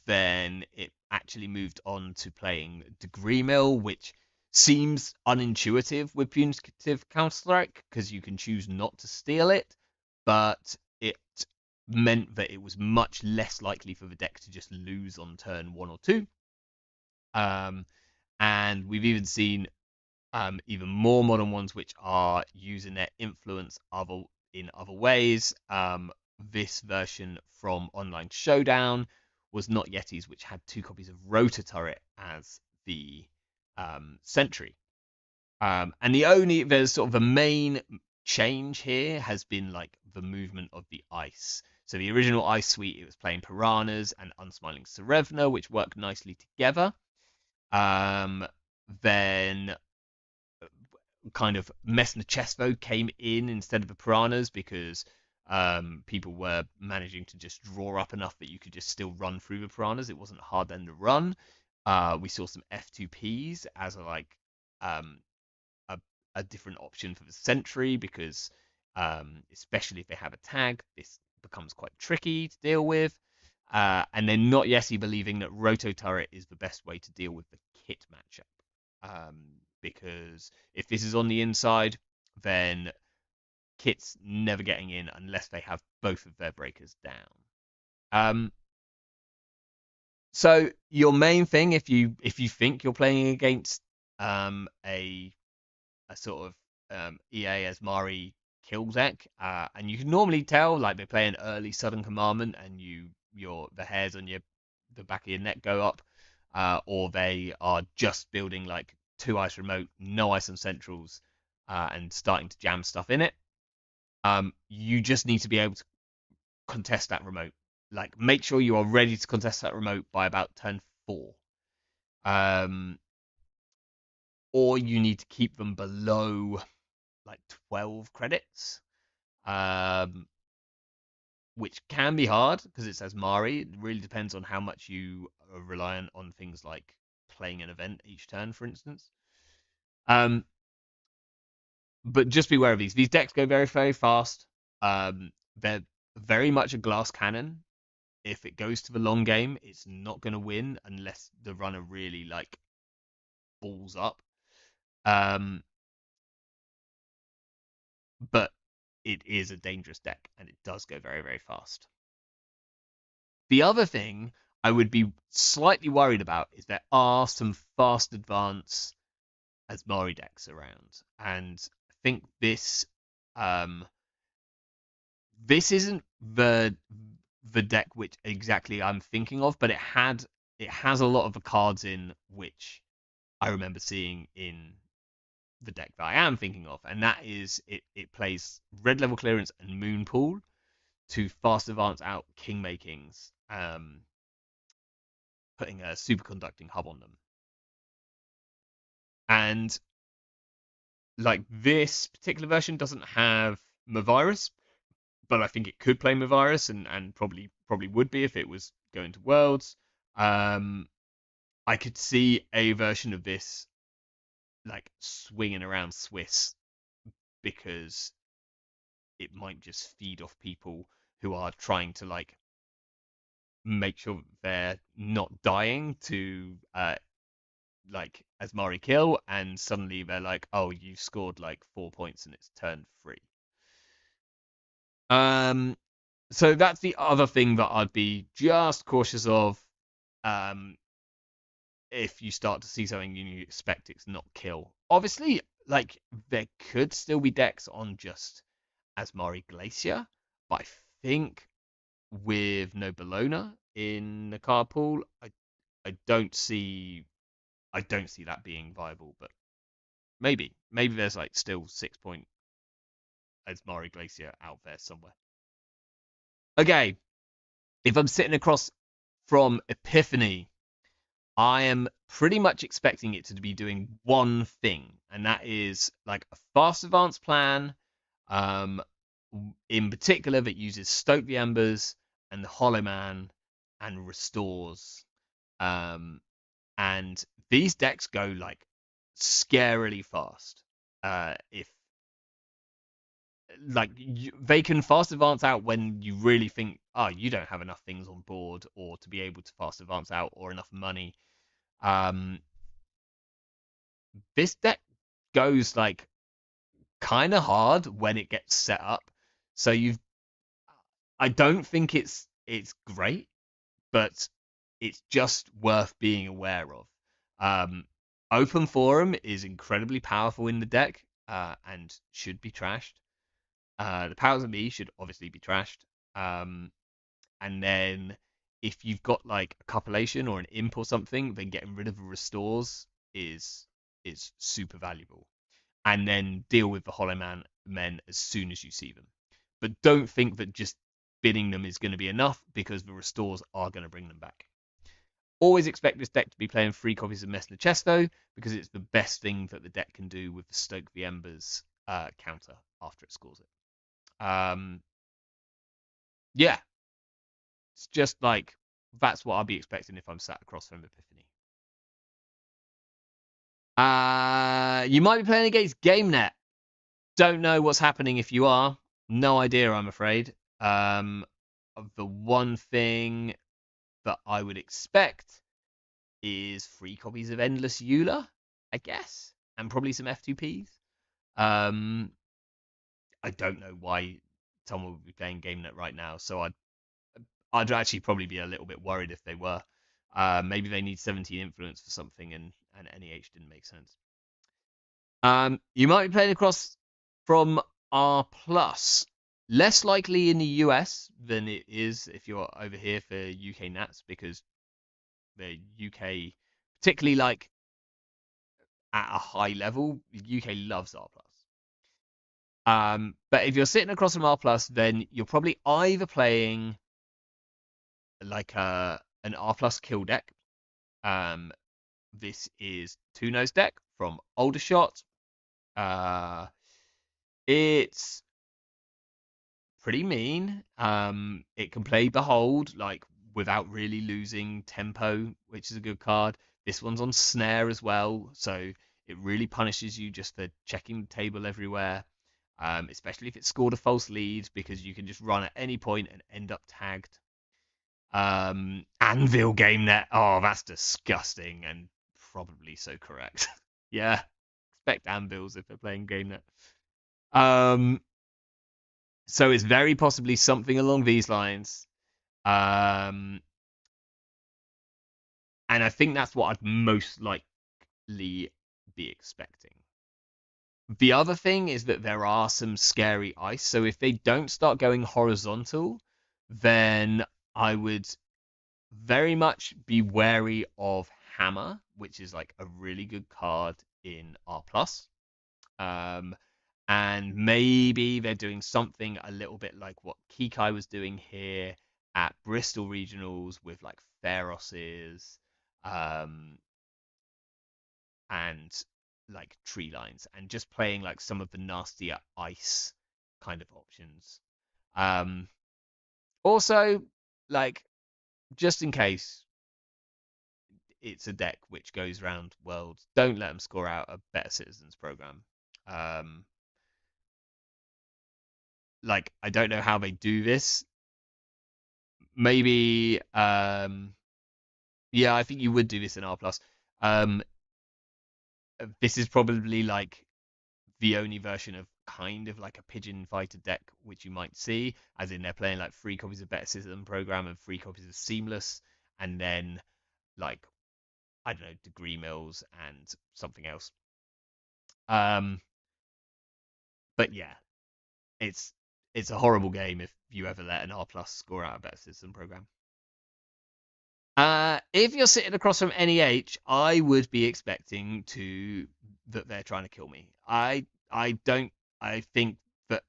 Then it actually moved on to playing Degree Mill, which seems unintuitive with punitive counter-strike because you can choose not to steal it, but it meant that it was much less likely for the deck to just lose on turn 1 or 2. And we've even seen even more modern ones which are using their influence in other ways. This version from Online Showdown was Not Yetis, which had 2 copies of Rotor Turret as the sentry. And there's sort of a main change here has been like the movement of the ice. So the original ice suite, it was playing Piranhas and Unsmiling Serevna, which worked nicely together. Then kind of Messner Chesvo came in instead of the Piranhas because people were managing to just draw up enough that you could just still run through the Piranhas. It wasn't hard then to run. We saw some F2Ps as a different option for the sentry because especially if they have a tag, this becomes quite tricky to deal with. And then Not Yesy believing that Roto Turret is the best way to deal with the kit matchup. Because if this is on the inside, then kit's never getting in unless they have both of their breakers down. So your main thing, if you think you're playing against a sort of EA Asmari kill deck, and you can normally tell like they play an early sudden commandment, and the hairs on the back of your neck go up, or they are just building like 2 ice remote, no ice on centrals, and starting to jam stuff in it. You just need to be able to contest that remote. Like, make sure you are ready to contest that remote by about turn 4. Or you need to keep them below like 12 credits, which can be hard because it says Mari. It really depends on how much you are reliant on things like playing an event each turn, for instance. But just be aware of these. These decks go very, very fast. They're very much a glass cannon. If it goes to the long game, it's not going to win unless the runner really like balls up. But it is a dangerous deck, and it does go very, very fast. The other thing I would be slightly worried about is there are some fast advance Asmari decks around, and I think this isn't the deck which exactly I'm thinking of, but it has a lot of the cards in which I remember seeing in the deck that I am thinking of, and that is it plays red level clearance and moon pool to fast advance out king makings, putting a superconducting hub on them. And like this particular version doesn't have Mavirus, but I think it could play Mavirus and probably would be if it was going to Worlds. Um, I could see a version of this like swinging around Swiss because it might just feed off people who are trying to like make sure they're not dying to like Asmari kill, and suddenly they're like, oh, you scored like 4 points and it's turn 3. Um, so that's the other thing that I'd be just cautious of. Um, if you start to see something you expect it's not kill. Obviously, like there could still be decks on just Asmari Glacier, but I think with no Bologna in the card pool, I don't see I don't see that being viable. But maybe there's like still 6 point Asmari Glacier out there somewhere. Okay, if I'm sitting across from Epiphany, I am pretty much expecting it to be doing one thing, and that is like a fast advance plan, um, in particular that uses Stoke the Embers and the Hollow Man and restores. Um, and these decks go like scarily fast. If like they can fast advance out when you really think, oh, you don't have enough things on board or to be able to fast advance out or enough money. Um, this deck goes like kind of hard when it gets set up. So I don't think it's great, but it's just worth being aware of. Um, Open Forum is incredibly powerful in the deck, and should be trashed. The Powers of Me should obviously be trashed. And then if you've got like a copulation or an imp or something, then getting rid of the restores is is super valuable. And then deal with the Hollow Man men as soon as you see them. But don't think that just bidding them is going to be enough, because the restores are going to bring them back. Always expect this deck to be playing 3 copies of Messner Chesto, because it's the best thing that the deck can do with the Stoke the Embers counter after it scores it. Yeah, it's just like that's what I'll be expecting if I'm sat across from Epiphany. You might be playing against GameNet. Don't know what's happening if you are. No idea, I'm afraid. The one thing that I would expect is 3 copies of Endless Eula, I guess, and probably some F2Ps. I don't know why someone would be playing GameNet right now, so I'd actually probably be a little bit worried if they were. Maybe they need 17 influence for something, and NEH didn't make sense. You might be playing across from R plus. Less likely in the US than it is if you're over here for UK Nats, because the UK, particularly like at a high level, UK loves R plus. But if you're sitting across from R plus, then you're probably either playing like an R plus kill deck. This is Two Nose deck from Aldershot. It's pretty mean. It can play Behold like without really losing tempo, which is a good card. This one's on Snare as well, so it really punishes you just for checking the table everywhere. Especially if it scored a false lead, because you can just run at any point and end up tagged. Anvil Game Net. Oh, that's disgusting and probably so correct. Yeah, expect anvils if they're playing Game Net. So it's very possibly something along these lines. And I think that's what I'd most likely be expecting. The other thing is that there are some scary ice. So if they don't start going horizontal, then I would very much be wary of Hammer, which is like a really good card in R plus. Um, and maybe they're doing something a little bit like what Kikai was doing here at Bristol Regionals with like Feroses, um, and like tree lines, and just playing like some of the nastier ice kind of options. Um, Also, like, just in case it's a deck which goes round worlds, don't let them score out a Better Citizens program. Um, like, I don't know how they do this. Maybe, yeah, I think you would do this in R plus. Um, this is probably like the only version of kind of like a pigeon fighter deck which you might see, as in they're playing like 3 copies of Better Citizen program and 3 copies of Seamless, and then like I don't know, degree mills and something else. Um, but yeah, it's it's a horrible game if you ever let an R plus score out a Better Citizen program. If you're sitting across from NEH, I would be expecting to that they're trying to kill me. I don't. I think that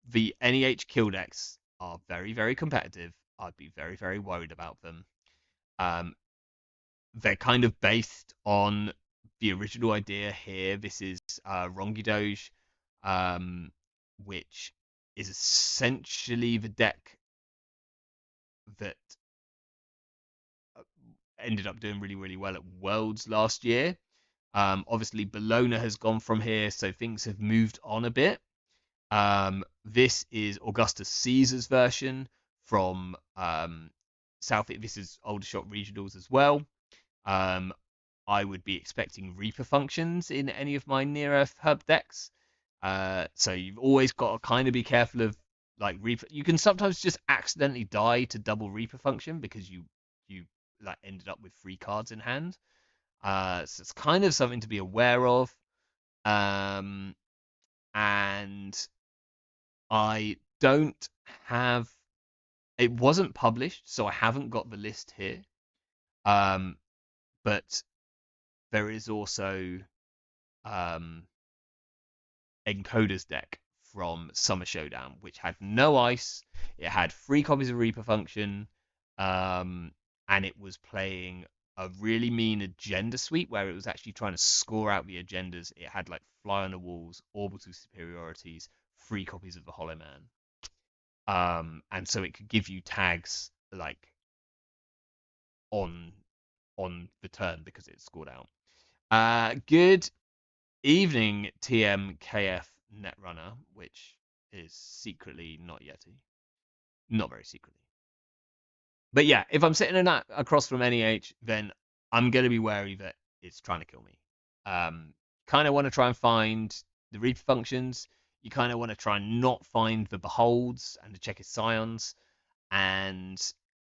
the NEH kill decks are very competitive. I'd be very worried about them. Um, they're kind of based on the original idea here. This is Rongidoge, um, which is essentially the deck that uh, ended up doing really well at Worlds last year. Obviously, Bologna has gone from here, so things have moved on a bit. This is Augustus Caesar's version from South. This is Aldershot Regionals as well. Um, I would be expecting Reaper functions in any of my near Earth hub decks. So you've always got to kind of be careful of like Reaper. You can sometimes just accidentally die to double Reaper function because you like ended up with 3 cards in hand. So it's kind of something to be aware of. Um, and I don't have. It wasn't published, so I haven't got the list here. Um, but there is also um, Encoder's deck from Summer Showdown, which had no ice. It had 3 copies of Reaper function, um, and it was playing a really mean agenda suite where it was actually trying to score out the agendas. It had like Fly on the Walls, Orbital Superiorities, 3 copies of the Hollow Man, and so it could give you tags like on on the turn because it scored out. Good evening, TMKF Netrunner, which is secretly not Yeti. Not very secretly. But yeah, if I'm sitting in that across from NEH, then I'm going to be wary that it's trying to kill me. Kind of want to try and find the Reaper functions. You kind of want to try and not find the Beholds and the Checker Scions. And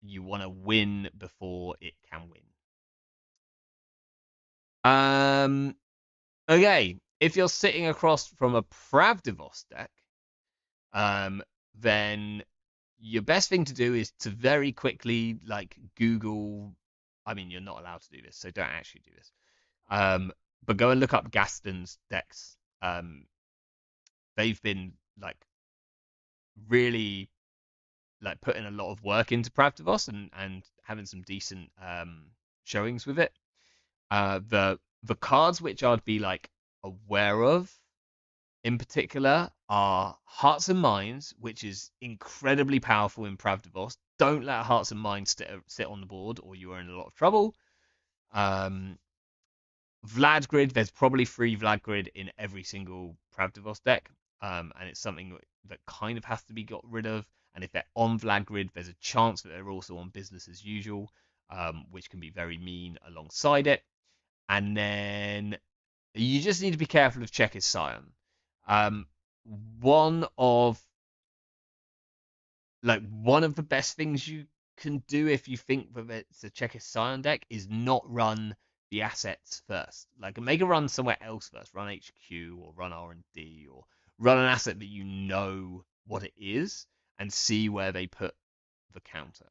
you want to win before it can win. Okay, if you're sitting across from a Pravdivos deck, um, then your best thing to do is to very quickly like Google. I mean, you're not allowed to do this, so don't actually do this. Um, but go and look up Gaston's decks. They've been like really like putting a lot of work into Pravdivos and having some decent showings with it. The cards which I'd be like aware of in particular are Hearts and Minds, which is incredibly powerful in Pravdivos. Don't let Hearts and Minds sit on the board, or you are in a lot of trouble. Um, Vladgrid, there's probably 3 Vladgrid in every single Pravdivos deck, and it's something that kind of has to be got rid of. And if they're on Vladgrid, there's a chance that they're also on Business as Usual, which can be very mean alongside it. And then you just need to be careful of Checkers Scion. Um, one of one of the best things you can do if you think that it's a Checkers Scion deck is not run the assets first. Like make a run somewhere else first. Run HQ or run R&D or run an asset that you know what it is and see where they put the counter.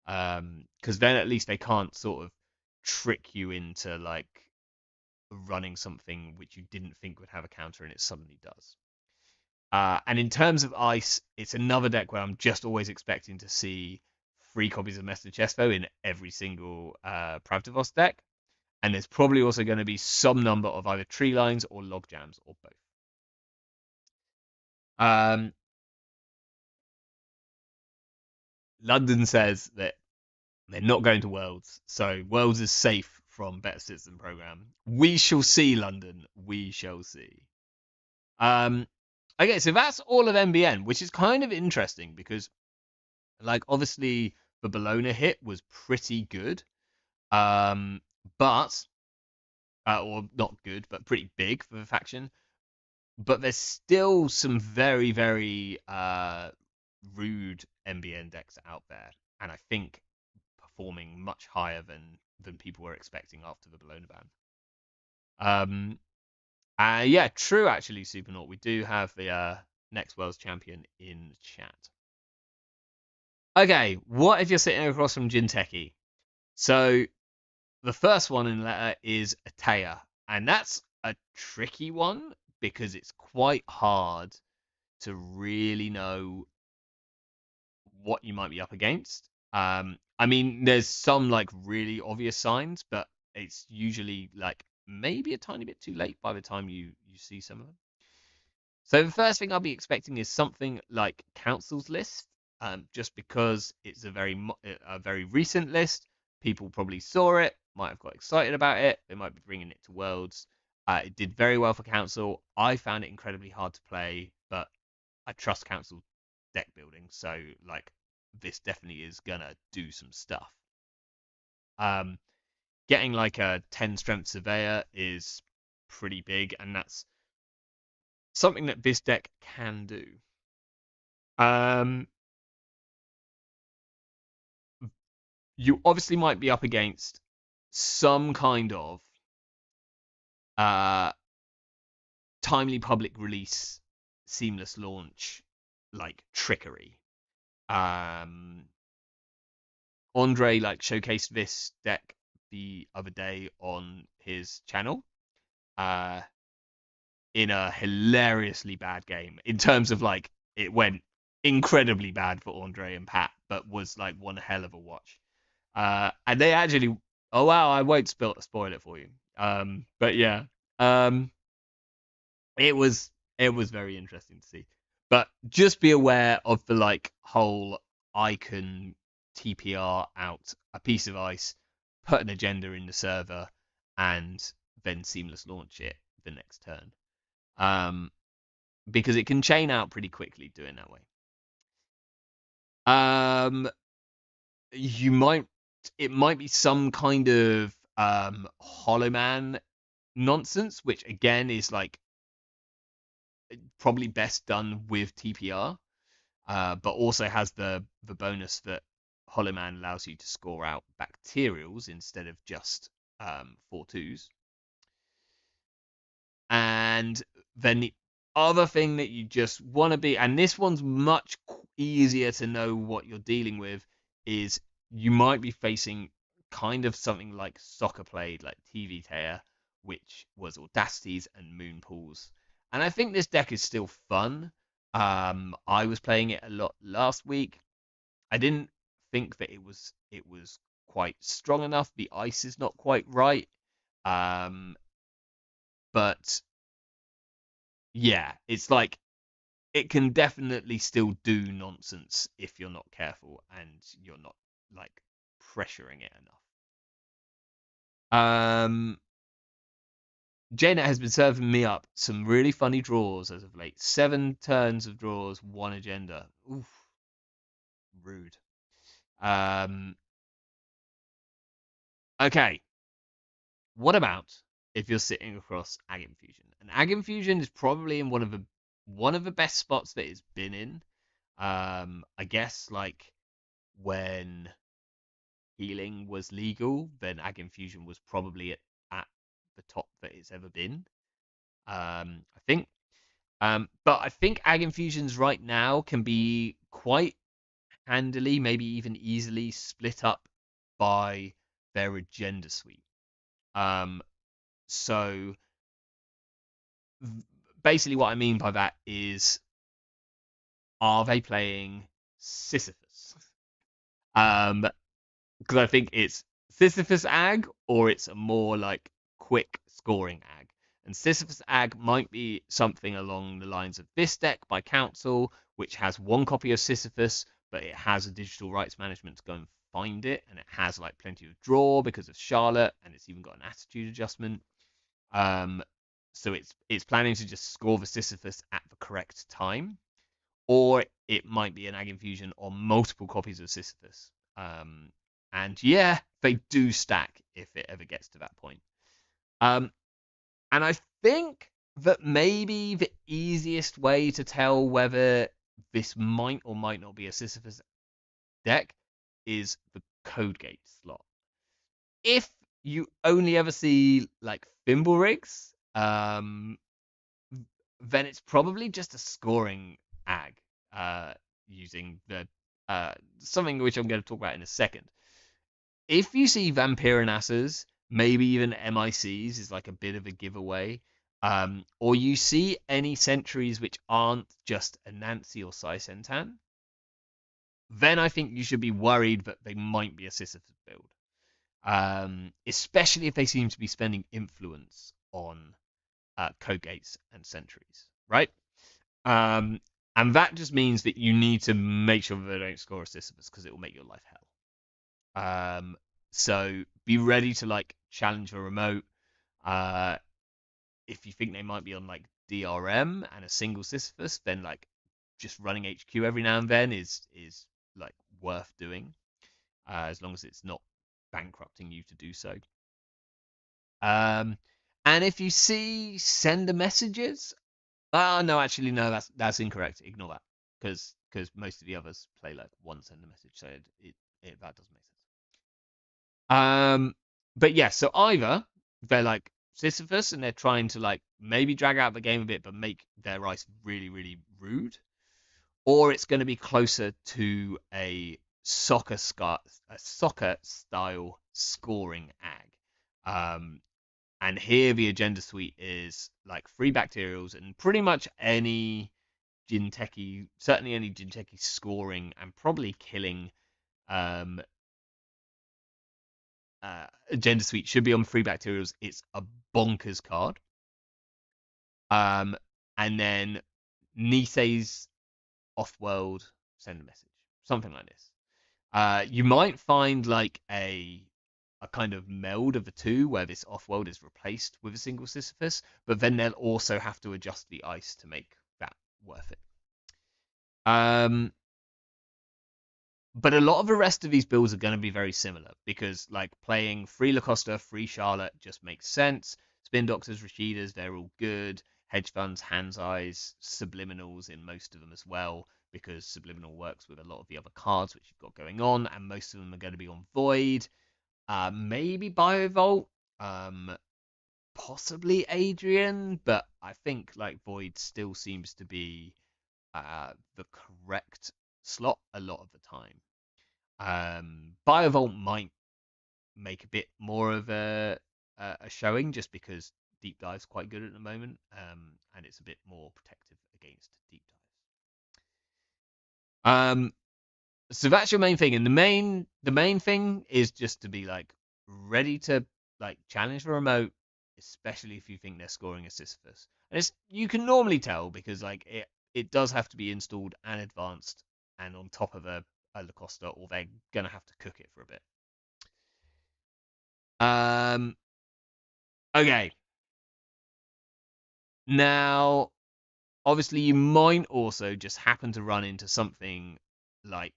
Because then at least they can't sort of trick you into like running something which you didn't think would have a counter and it suddenly does. And in terms of ice, it's another deck where I'm just always expecting to see 3 copies of Mester Chesto in every single Pravdivos deck. And there's probably also going to be some number of either tree lines or log jams or both. Um, London says that they're not going to Worlds, so Worlds is safe from Better Citizen Program. We shall see, London. We shall see. Um, okay, so that's all of MBN, which is kind of interesting because, like, obviously the Bologna hit was pretty good, um, but or not good, but pretty big for the faction. But there's still some very, very rude MBN decks out there, and I think performing much higher than people were expecting after the Bologna ban. Yeah, true. Actually, Supernaut, we do have the next World's Champion in chat. Okay, what if you're sitting across from Jinteki? So the first one in the letter is Atea, and that's a tricky one because it's quite hard to really know what you might be up against. I mean, there's some like really obvious signs, but it's usually like maybe a tiny bit too late by the time you see some of them. So the first thing I'll be expecting is something like Council's list, just because it's a very recent list. People probably saw it, might have got excited about it. They might be bringing it to Worlds. It did very well for Council. I found it incredibly hard to play, but I trust Council deck building, so like this definitely is gonna do some stuff. Um, Getting like a 10 strength surveyor is pretty big, and that's something that this deck can do. Um, you obviously might be up against some kind of uh timely public release, seamless launch, like trickery. Um, Andre like showcased this deck the other day on his channel, uh, in a hilariously bad game. In terms of like, it went incredibly bad for Andre and Pat, but was like one hell of a watch. And they actually, oh wow, I won't spoil it for you. But yeah, um, it was very interesting to see. But just be aware of the like whole icon TPR out a piece of ice, put an agenda in the server, and then seamless launch it the next turn. Um, because it can chain out pretty quickly doing that way. You might it might be some kind of Hollow Man nonsense, which again is like probably best done with TPR, but also has the bonus that Hollow Man allows you to score out bacterials instead of just 4/2s. And then the other thing that you just want to be, and this one's much easier to know what you're dealing with, is you might be facing kind of something like Soccer Played, like TV Tear, which was Audacities and Moon Pools. And I think this deck is still fun. I was playing it a lot last week. I didn't think that it was quite strong enough. The ice is not quite right. Um, but yeah, it's like it can definitely still do nonsense if you're not careful and you're not like pressuring it enough. Janet has been serving me up some really funny draws as of late. 7 turns of draws, one agenda. Oof, rude. Um, okay, what about if you're sitting across Ag Infusion? And Ag Infusion is probably in one of the best spots that it's been in. I guess like when healing was legal, then Ag Infusion was probably at the top that it's ever been. I think. But I think Ag Infusions right now can be quite handily, maybe even easily split up by their agenda suite. Um, So basically, what I mean by that is, are they playing Sisyphus? Because I think it's Sisyphus Ag, or it's a more like quick scoring Ag. And Sisyphus Ag might be something along the lines of this deck by Council, which has one copy of Sisyphus, but it has a digital rights management to go and find it, and it has like plenty of draw because of Charlotte, and it's even got an attitude adjustment. Um, so it's planning to just score the Sisyphus at the correct time, or it might be an Ag Infusion or multiple copies of Sisyphus. And yeah, they do stack if it ever gets to that point. Um, and I think that maybe the easiest way to tell whether this might or might not be a Sisyphus deck is the code gate slot. If you only ever see like thimble rigs, then it's probably just a scoring ag, uh, using the something which I'm going to talk about in a second. If you see Vampirinasses, maybe even MICs is like a bit of a giveaway. Or you see any sentries which aren't just a Nancy or Sai Sentan, then I think you should be worried that they might be a Sisyphus build. Especially if they seem to be spending influence on code gates and sentries, right? Um, and that just means that you need to make sure that they don't score a Sisyphus because it will make your life hell. So be ready to like challenge a remote. Uh, if you think they might be on like DRM and a single Sisyphus, then like just running HQ every now and then is like worth doing, as long as it's not bankrupting you to do so. Um, and if you see sender messages, no, actually, no, that's incorrect. Ignore that, because most of the others play like one sender message, so that doesn't make sense. But yeah, so either they're like Sisyphus and they're trying to like maybe drag out the game a bit, but make their ice really, really rude, or it's going to be closer to a soccer style scoring ag. And here the agenda suite is like free bacterials and pretty much any Jinteki, certainly any Jinteki scoring and probably killing um, agenda suite should be on free bacterials. It's a bonkers card. Um, and then Nisei's off-world send a message, something like this. You might find like a kind of meld of the two where this off-world is replaced with a single Sisyphus, but then they'll also have to adjust the ice to make that worth it. But a lot of the rest of these builds are going to be very similar because like playing free Lacosta, free Charlotte just makes sense. Spin Doctors, Rashidas, they're all good. Hedge funds, hands eyes, subliminals in most of them as well, because subliminal works with a lot of the other cards which you've got going on, and most of them are going to be on Void. Maybe Biovolt, possibly Adrian, but I think like Void still seems to be the correct slot a lot of the time. Biovolt might make a bit more of a showing just because deep dive's quite good at the moment, and it's a bit more protective against deep dives. So that's your main thing, and the main thing is just to be like ready to like challenge the remote, especially if you think they're scoring a Sisyphus. And it's you can normally tell because like it does have to be installed and advanced and on top of a Lacosta, or they're gonna have to cook it for a bit. Um, okay. Now, obviously, you might also just happen to run into something like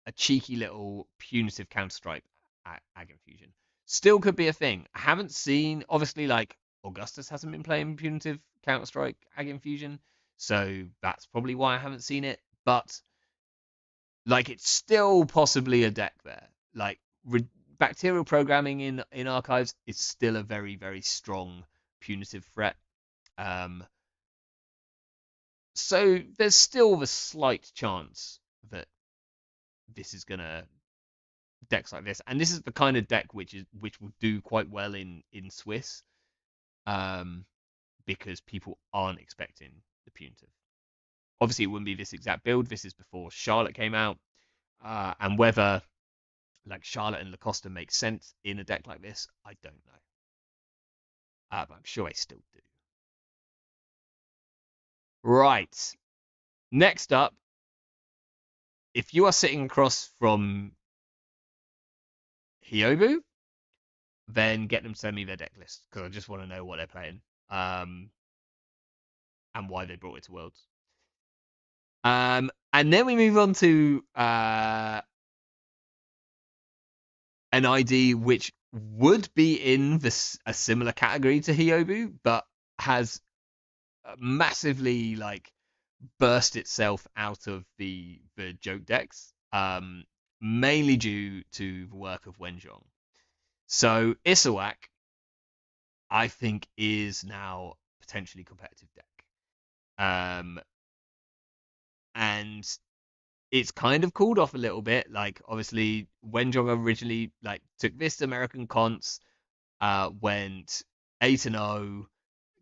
a cheeky little punitive counterstrike Ag Infusion. Still could be a thing. I haven't seen, obviously, like Augustus hasn't been playing punitive counterstrike Ag Infusion, so that's probably why I haven't seen it. But like, it's still possibly a deck there. Like, bacterial programming in archives is still a very, very strong punitive threat. Um, so there's still the slight chance that this is gonna decks like this, and this is the kind of deck which will do quite well in Swiss, um, because people aren't expecting the punitive. Obviously, it wouldn't be this exact build. This is before Charlotte came out, and whether like Charlotte and Lacosta make sense in a deck like this, I don't know. But I'm sure I still do. Right. Next up, if you are sitting across from Hyobu, then get them to send me their deck list because I just want to know what they're playing, and why they brought it to Worlds. And then we move on to an ID which would be in this a similar category to Hyobu, but has massively like burst itself out of the joke decks, mainly due to the work of Wenjong. So Isawak, I think, is now potentially competitive deck, and it's kind of cooled off a little bit. Like obviously, Wenjong originally like took this to American Cons, went 8-0,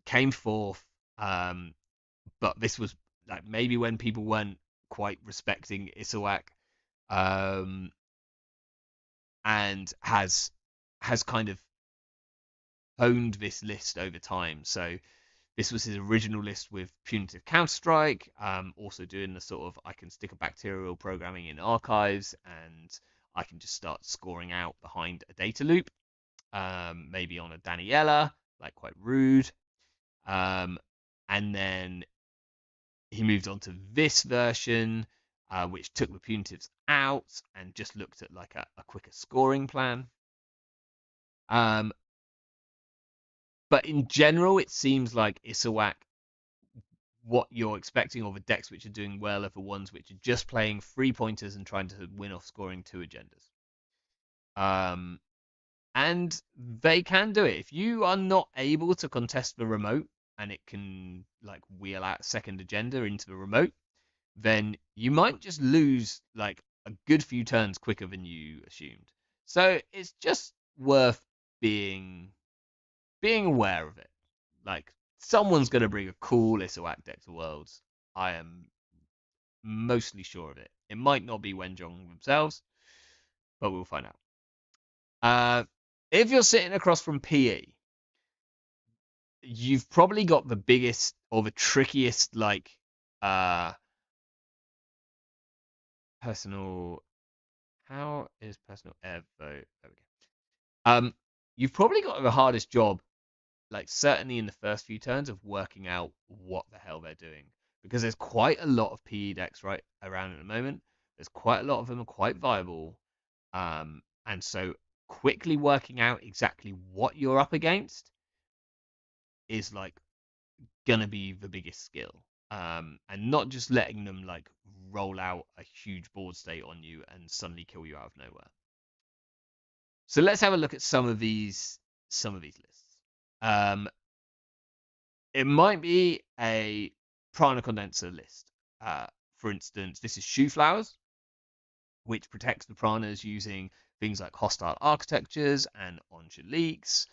came fourth, but this was like maybe when people weren't quite respecting Isawak, and has kind of honed this list over time. So this was his original list with punitive Counter-Strike, also doing the sort of I can stick a bacterial programming in archives and I can just start scoring out behind a data loop, maybe on a Daniela, like quite rude. And then he moved on to this version, which took the punitives out and just looked at like a quicker scoring plan. But in general, it seems like Isawak, what you're expecting, or the decks which are doing well, are the ones which are just playing 3-pointers and trying to win off scoring 2 agendas. And they can do it. If you are not able to contest the remote and it can like wheel out second agenda into the remote, then you might just lose like a good few turns quicker than you assumed. So it's just worth being aware of it. Like someone's gonna bring a cool Isawak deck to Worlds. I am mostly sure of it. It might not be Wenjong themselves, but we'll find out. If you're sitting across from PE, you've probably got the biggest or the trickiest like personal. How is personal evo? There we go. You've probably got the hardest job, like certainly in the first few turns, of working out what the hell they're doing, because there's quite a lot of PE decks right around at the moment. There's quite a lot of them are quite viable, and so quickly working out exactly what you're up against is like gonna be the biggest skill. And not just letting them like roll out a huge board state on you and suddenly kill you out of nowhere. So let's have a look at some of these lists. It might be a prana condenser list. For instance, this is shoe flowers, which protects the pranas using things like hostile architectures and Angeliques,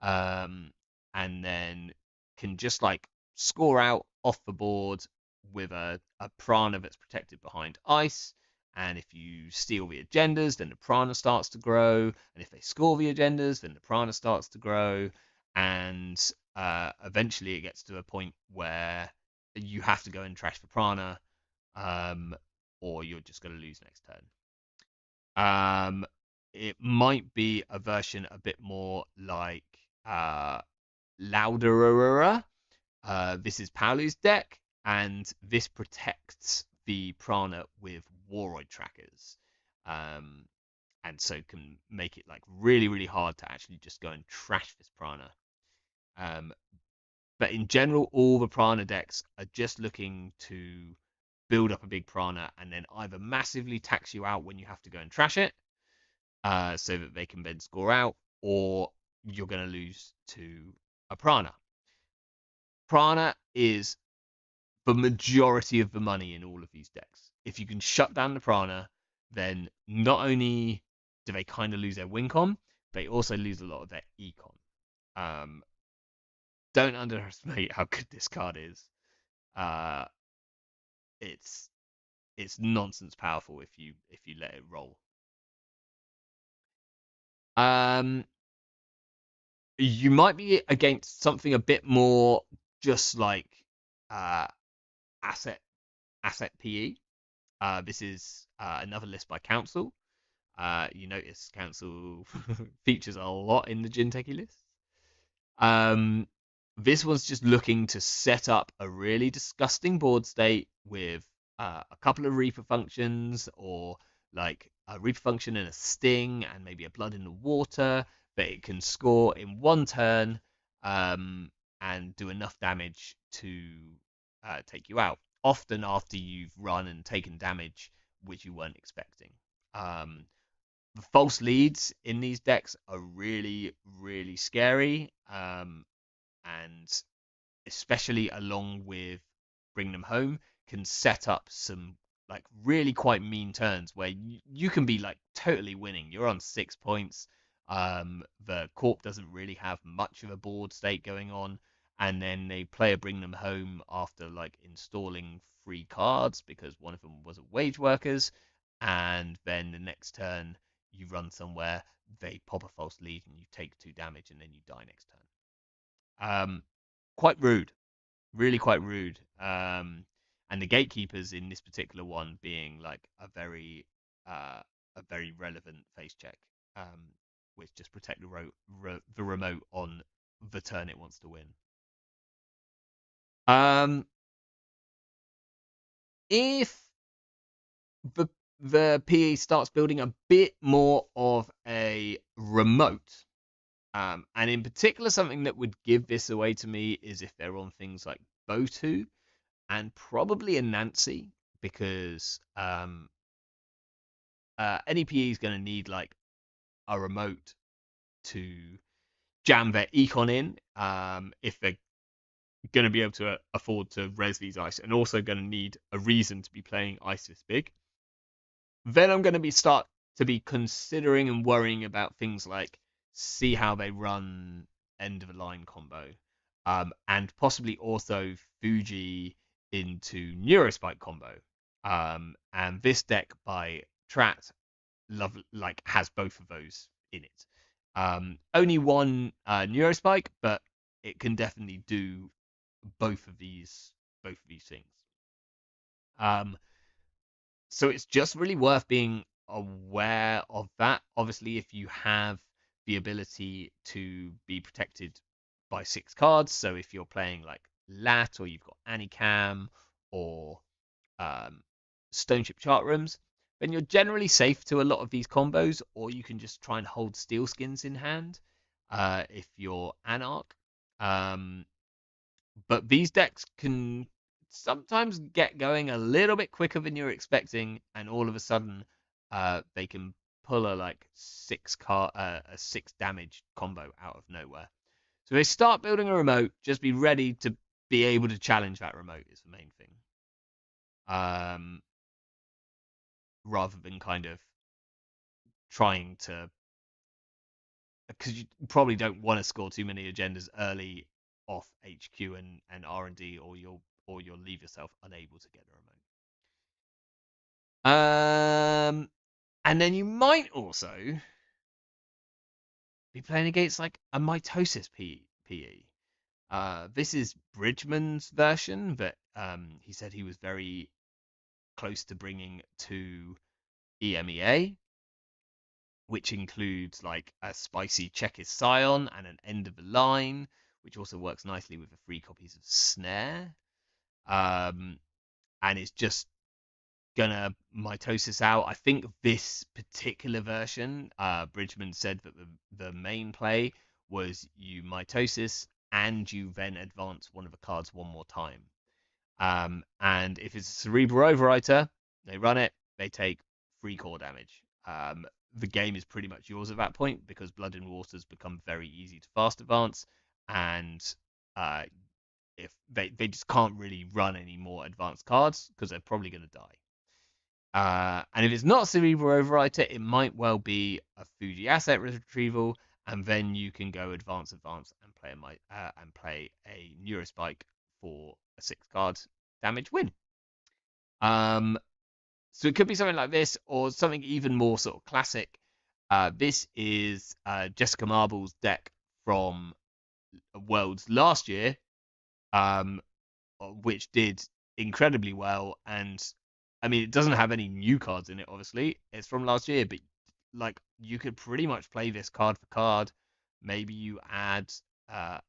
and then can just like score out off the board with a prana that's protected behind ice. And if you steal the agendas, then the prana starts to grow. And if they score the agendas, then the prana starts to grow. And eventually it gets to a point where you have to go and trash the prana, or you're just going to lose next turn. It might be a version a bit more like Louder. This is Paolu's deck, and this protects the prana with Waroid trackers, and so can make it like really, really hard to actually just go and trash this prana. But in general, all the prana decks are just looking to build up a big prana and then either massively tax you out when you have to go and trash it, so that they can then score out, or you're going to lose to a prana. Prana is the majority of the money in all of these decks. If you can shut down the prana, then not only do they kind of lose their win con? They also lose a lot of their econ. Um, don't underestimate how good this card is. Uh, it's it's nonsense powerful if you let it roll. Um, you might be against something a bit more just like uh asset PE. This is another list by Council. You notice Council features a lot in the Jinteki list. Um, this one's just looking to set up a really disgusting board state with a couple of Reaper functions, or like a Reaper function and a Sting, and maybe a Blood in the Water that it can score in one turn, um, and do enough damage to take you out. Often after you've run and taken damage which you weren't expecting. Um, the false leads in these decks are really, really scary. And especially along with Bring Them Home, can set up some like really quite mean turns where you can be like totally winning. You're on 6 points. The Corp doesn't really have much of a board state going on, and then they play a Bring Them Home after like installing 3 cards because one of them was a Wage Workers, and then the next turn you run somewhere, they pop a false lead and you take 2 damage, and then you die next turn. Quite rude, really quite rude. And the gatekeepers in this particular one being like uh, a very relevant face check, which just protect the remote on the turn it wants to win. If the PE starts building a bit more of a remote, and in particular, something that would give this away to me is if they're on things like Botu and probably a Nancy, because NEPE is going to need like a remote to jam their econ in, if they're going to be able to afford to res these ice, and also going to need a reason to be playing ice this big. Then I'm going to start to be considering and worrying about things like see how they run end of the line combo, and possibly also Fuji into Neurospike combo. And this deck by Trat has both of those in it. Only one Neurospike, but it can definitely do both of these things. Um, so it's just really worth being aware of that. Obviously, if you have the ability to be protected by 6 cards, so if you're playing like Lat, or you've got Anicam, or Stone Chip Chart Rooms, then you're generally safe to a lot of these combos, or you can just try and hold Steel Skins in hand if you're Anarch. Um, but these decks can sometimes get going a little bit quicker than you're expecting, and all of a sudden, they can pull a like 6 damage combo out of nowhere. So if they start building a remote, just be ready to be able to challenge that remote is the main thing. Rather than kind of trying to, because you probably don't want to score too many agendas early off HQ and R&D, or you'll leave yourself unable to get a remote. And then you might also be playing against like a mitosis PE. This is Bridgman's version that he said he was very close to bringing to EMEA, which includes like a spicy Checkers Scion and an end of the line, which also works nicely with the 3 copies of Snare. And it's just gonna mitosis out. I think this particular version, Bridgman said that the main play was you mitosis and you then advance one of the cards one more time. And if it's a Cerebral Overwriter, they run it, they take 3 core damage. The game is pretty much yours at that point because Blood and Waters become very easy to fast advance, and uh, if they just can't really run any more advanced cards because they're probably going to die. And if it's not Cerebral Overwriter, it might well be a Fuji asset retrieval, and then you can go advance, and play a Neurospike for a 6 card damage win. So it could be something like this, or something even more sort of classic. This is Jessica Marble's deck from Worlds last year, um, which did incredibly well. And I mean, it doesn't have any new cards in it, obviously. It's from last year, but like you could pretty much play this card for card. Maybe you add uh,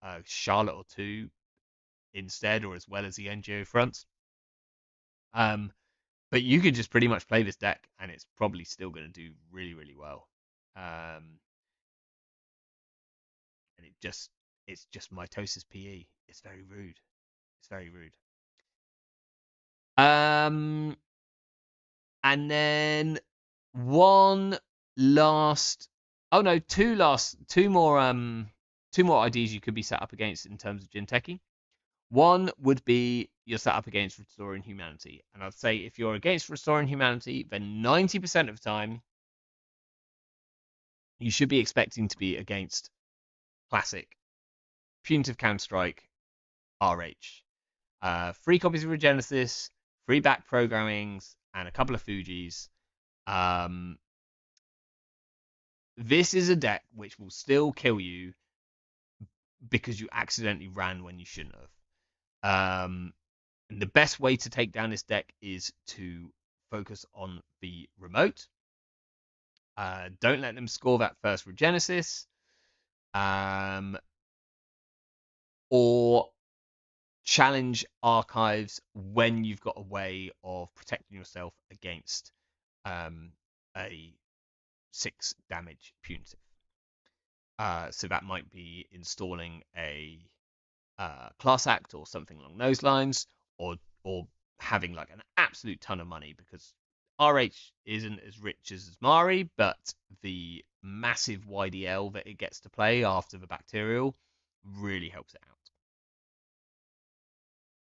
a Charlotte or two instead, or as well as the NGO fronts. Um, but you could just pretty much play this deck, and it's probably still going to do really, really well. And it's just mitosis PE. It's very rude. It's very rude. Um, and then one last. Oh no, two more IDs you could be set up against in terms of Jinteki. One would be you're set up against Restoring Humanity, and I'd say if you're against Restoring Humanity, then 90% of the time you should be expecting to be against classic Punitive Counter-Strike RH. 3 copies of Regenesis, 3 back programmings, and a couple of Fujis. This is a deck which will still kill you because you accidentally ran when you shouldn't have. And the best way to take down this deck is to focus on the remote. Don't let them score that first Regenesis. Or challenge archives when you've got a way of protecting yourself against a 6 damage punitive. So that might be installing a class act or something along those lines, or having like an absolute ton of money, because RH isn't as rich as Mari, but the massive YDL that it gets to play after the bacterial really helps it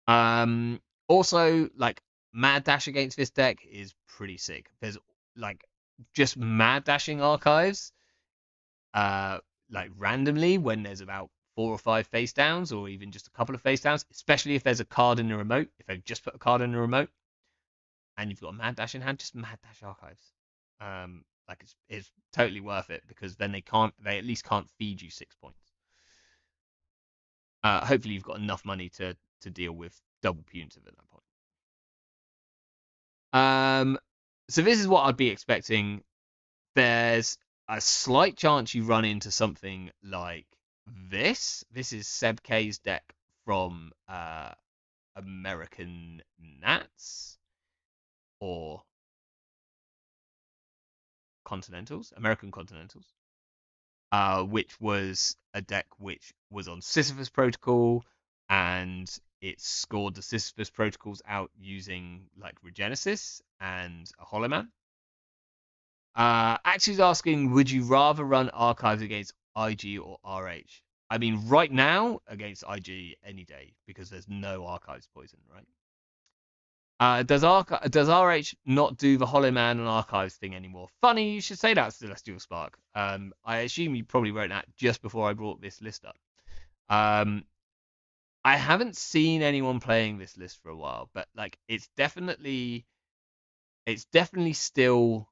out. Also, like mad dash against this deck is pretty sick. There's like just mad dashing archives, like randomly when there's about 4 or 5 face downs, or even just a couple of face downs, especially if there's a card in the remote. If they've just put a card in the remote and you've got a mad dash in hand, just mad dash archives. Like it's totally worth it, because then they at least can't feed you 6 points. Hopefully you've got enough money to deal with double punitive at that point. So this is what I'd be expecting. There's a slight chance you run into something like this. This is Seb K's deck from American Nats, or American Continentals, which was a deck which was on Sisyphus Protocol, and it scored the Sisyphus Protocols out using like Regenesis and a Hollow Man. Actually, asking, would you rather run archives against IG or RH? I mean, right now against IG any day, because there's no archives poison, right? Does RH not do the Hollow Man and archives thing anymore? Funny you should say that, Celestial Spark. I assume you probably wrote that just before I brought this list up. I haven't seen anyone playing this list for a while, but like it's definitely still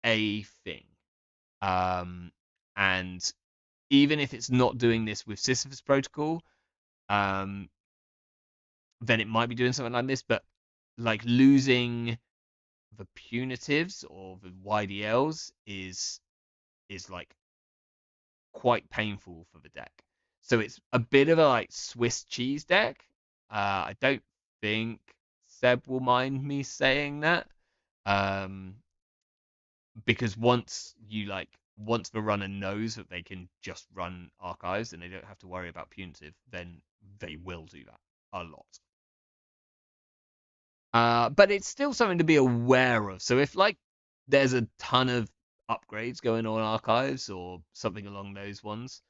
a thing. And even if it's not doing this with Sisyphus Protocol, then it might be doing something like this. But like losing the punitives or the YDLs is like quite painful for the deck. So it's a bit of a like Swiss cheese deck. I don't think Seb will mind me saying that. Because once the runner knows that they can just run archives and they don't have to worry about punitive, then they will do that a lot. But it's still something to be aware of. So if like there's a ton of upgrades going on archives or something along those ones,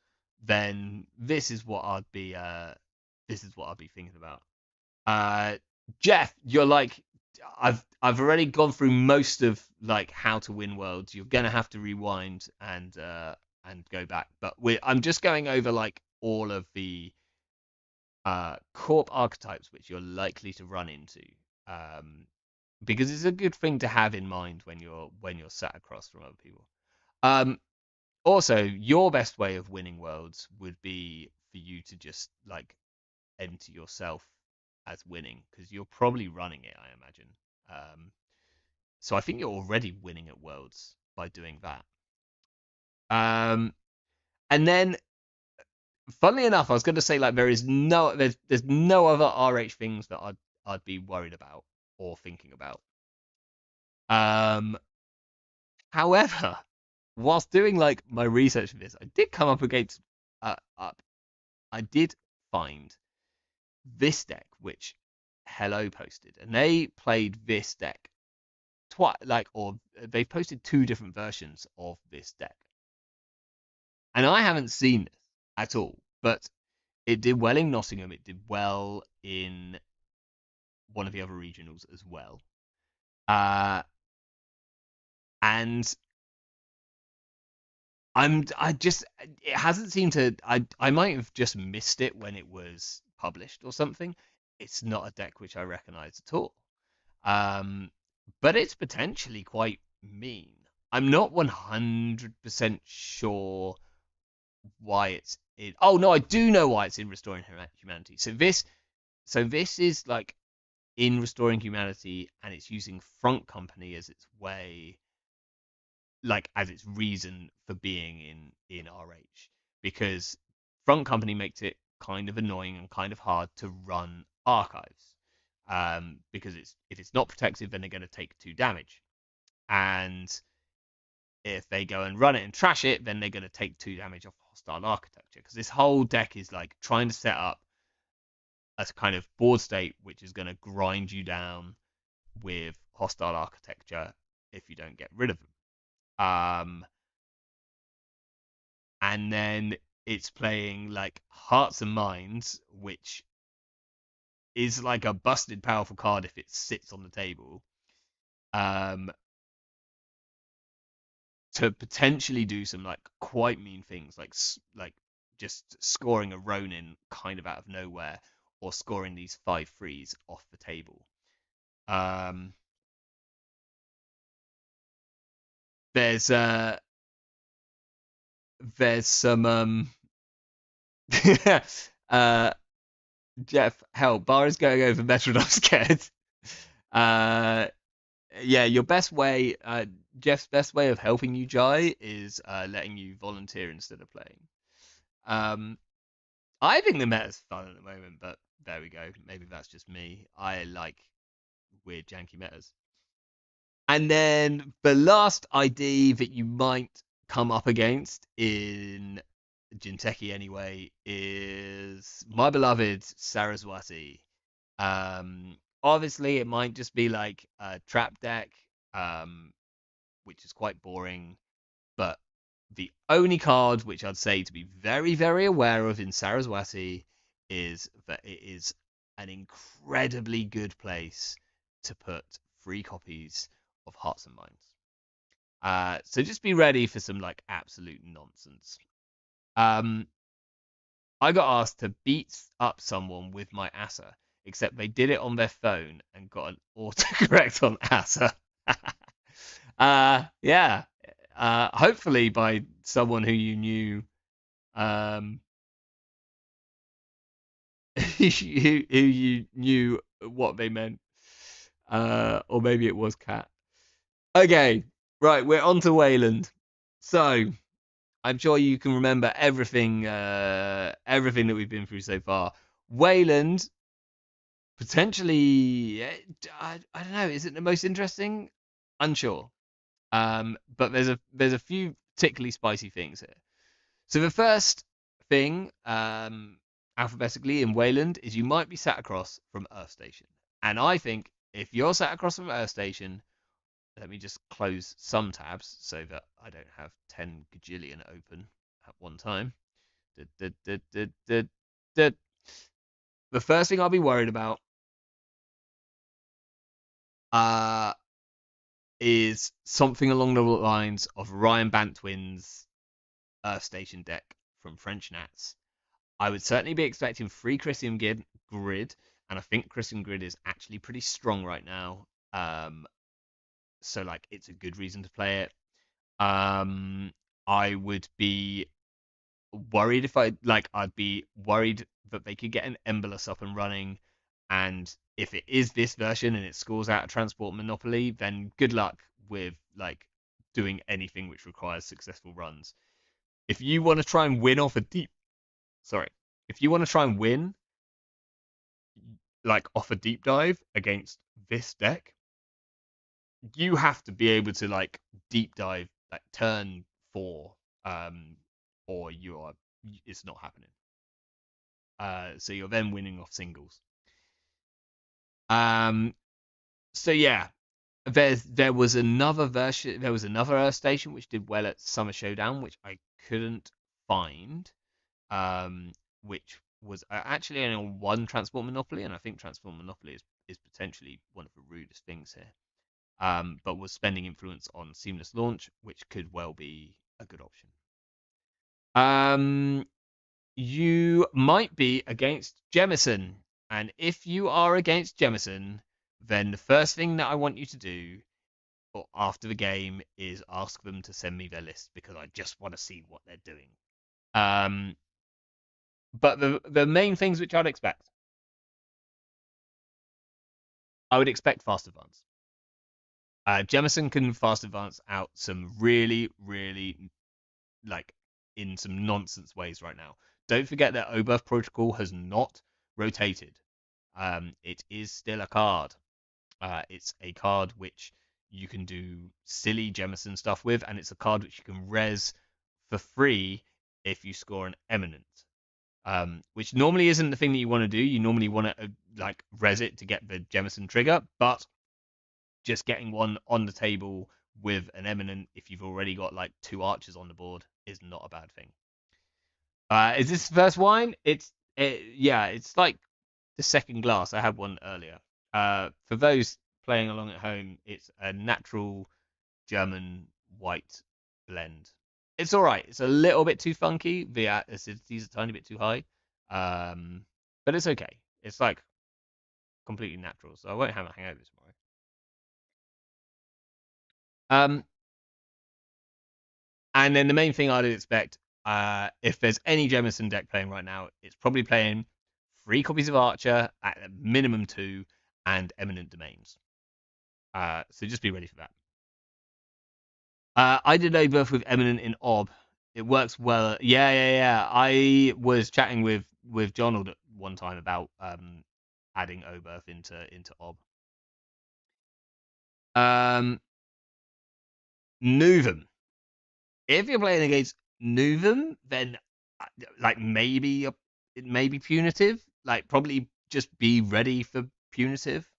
then this is what I'd be thinking about. Jeff, you're like I've already gone through most of like how to win worlds. You're gonna have to rewind and go back, but I'm just going over like all of the corp archetypes which you're likely to run into. Um, because it's a good thing to have in mind when you're sat across from other people. Um, Also, your best way of winning worlds would be for you to just like enter yourself as winning because you're probably running it, I imagine. Um, so I think you're already winning at worlds by doing that. Um, and then, funnily enough, I was going to say like there's no other RH things that I'd be worried about or thinking about. Um, However, whilst doing like my research for this, I did come up against up. I did find this deck which Hello posted, and they played this deck twice, like, or they've posted two different versions of this deck, and I haven't seen this at all. But it did well in Nottingham. It did well in one of the other regionals as well. Uh, and I just it hasn't seemed to I might have just missed it when it was published or something. It's not a deck which I recognize at all. Um, but it's potentially quite mean. I'm not 100% sure why it's in. Oh no, I do know why it's in Restoring Humanity. So this is like in Restoring Humanity, and it's using Front Company as its way, like as its reason for being in RH, because Front Company makes it kind of annoying and kind of hard to run archives, because it's if it's not protected, then they're going to take 2 damage, and if they go and run it and trash it, then they're going to take 2 damage off hostile architecture. Because this whole deck is like trying to set up a kind of board state which is going to grind you down with hostile architecture if you don't get rid of them. And then it's playing like Hearts and Minds, which is like a busted powerful card if it sits on the table. Um, to potentially do some like quite mean things, like just scoring a Ronin kind of out of nowhere, or scoring these 5/3s off the table. Um, there's some uh Jeff, hell, Bar is going over Metrodol's scared. Uh, yeah, your best way, Jeff's best way of helping you, Jai, is letting you volunteer instead of playing. Um, I think the meta's fun at the moment, but there we go. Maybe that's just me. I like weird, janky metas. And then the last ID that you might come up against in Jinteki anyway is my beloved Saraswati. Obviously, it might just be like a trap deck, um, which is quite boring. But the only card which I'd say to be very, very aware of in Saraswati is that it is an incredibly good place to put 3 copies of Hearts and Minds. So just be ready for some like absolute nonsense. Um, I got asked to beat up someone with my Asa, except they did it on their phone and got an autocorrect on Asa. Yeah. Hopefully by someone who you knew, um, who you knew what they meant. Or maybe it was Cat. Okay, right, we're on to Wayland. So I'm sure you can remember everything that we've been through so far. Wayland potentially, I don't know, is it the most interesting? Unsure. But there's a few particularly spicy things here. So the first thing, alphabetically in Wayland, is you might be sat across from Earth Station, and I think if you're sat across from Earth Station, let me just close some tabs so that I don't have 10 gajillion open at one time. The first thing I'll be worried about uh, is something along the lines of Ryan Bantwin's Earth Station deck from French Nats. I would certainly be expecting free Christian Grid, and I think Christian Grid is actually pretty strong right now. So like it's a good reason to play it. Um, I would be worried if I'd be worried that they could get an Embolus up and running, and if it is this version and it scores out a Transport Monopoly, then good luck with like doing anything which requires successful runs. If you want to try and win off a deep, sorry, if you want to try and win like off a deep dive against this deck, you have to be able to like deep dive like turn 4, um, or you are it's not happening. So you're then winning off singles. Um, so yeah, there was another Earth Station which did well at Summer Showdown, which I couldn't find. Which was actually only on one Transport Monopoly, and I think Transport Monopoly is potentially one of the rudest things here. But was spending influence on Seamless Launch, which could well be a good option. Um, you might be against Jemison. And if you are against Jemison, then the first thing that I want you to do after the game is ask them to send me their list because I just want to see what they're doing. Um, but the main things which I would expect fast advance. Jemison can fast advance out some really, really like in some nonsense ways right now. Don't forget that Oberth Protocol has not rotated. It is still a card. It's a card which you can do silly Jemison stuff with, and it's a card which you can res for free if you score an eminent. Which normally isn't the thing that you want to do. You normally want to like res it to get the Jemison trigger, but just getting one on the table with an eminent if you've already got like 2 archers on the board is not a bad thing. Is this first wine? Yeah, it's like the second glass. I had one earlier. For those playing along at home, it's a natural German white blend. It's all right. It's a little bit too funky. The acidity is a tiny bit too high, um, but it's okay. It's like completely natural, so I won't have a hangover tomorrow. Um, and then the main thing I'd expect, if there's any Jemison deck playing right now, it's probably playing 3 copies of Archer at a minimum 2 and Eminent Domains. So just be ready for that. I did a buff with Eminent in Ob. It works well. Yeah. I was chatting with Donald at one time about adding Oberth into Ob. Nuvem. If you're playing against Nuvem, then like maybe it may be punitive. Like probably just be ready for punitive.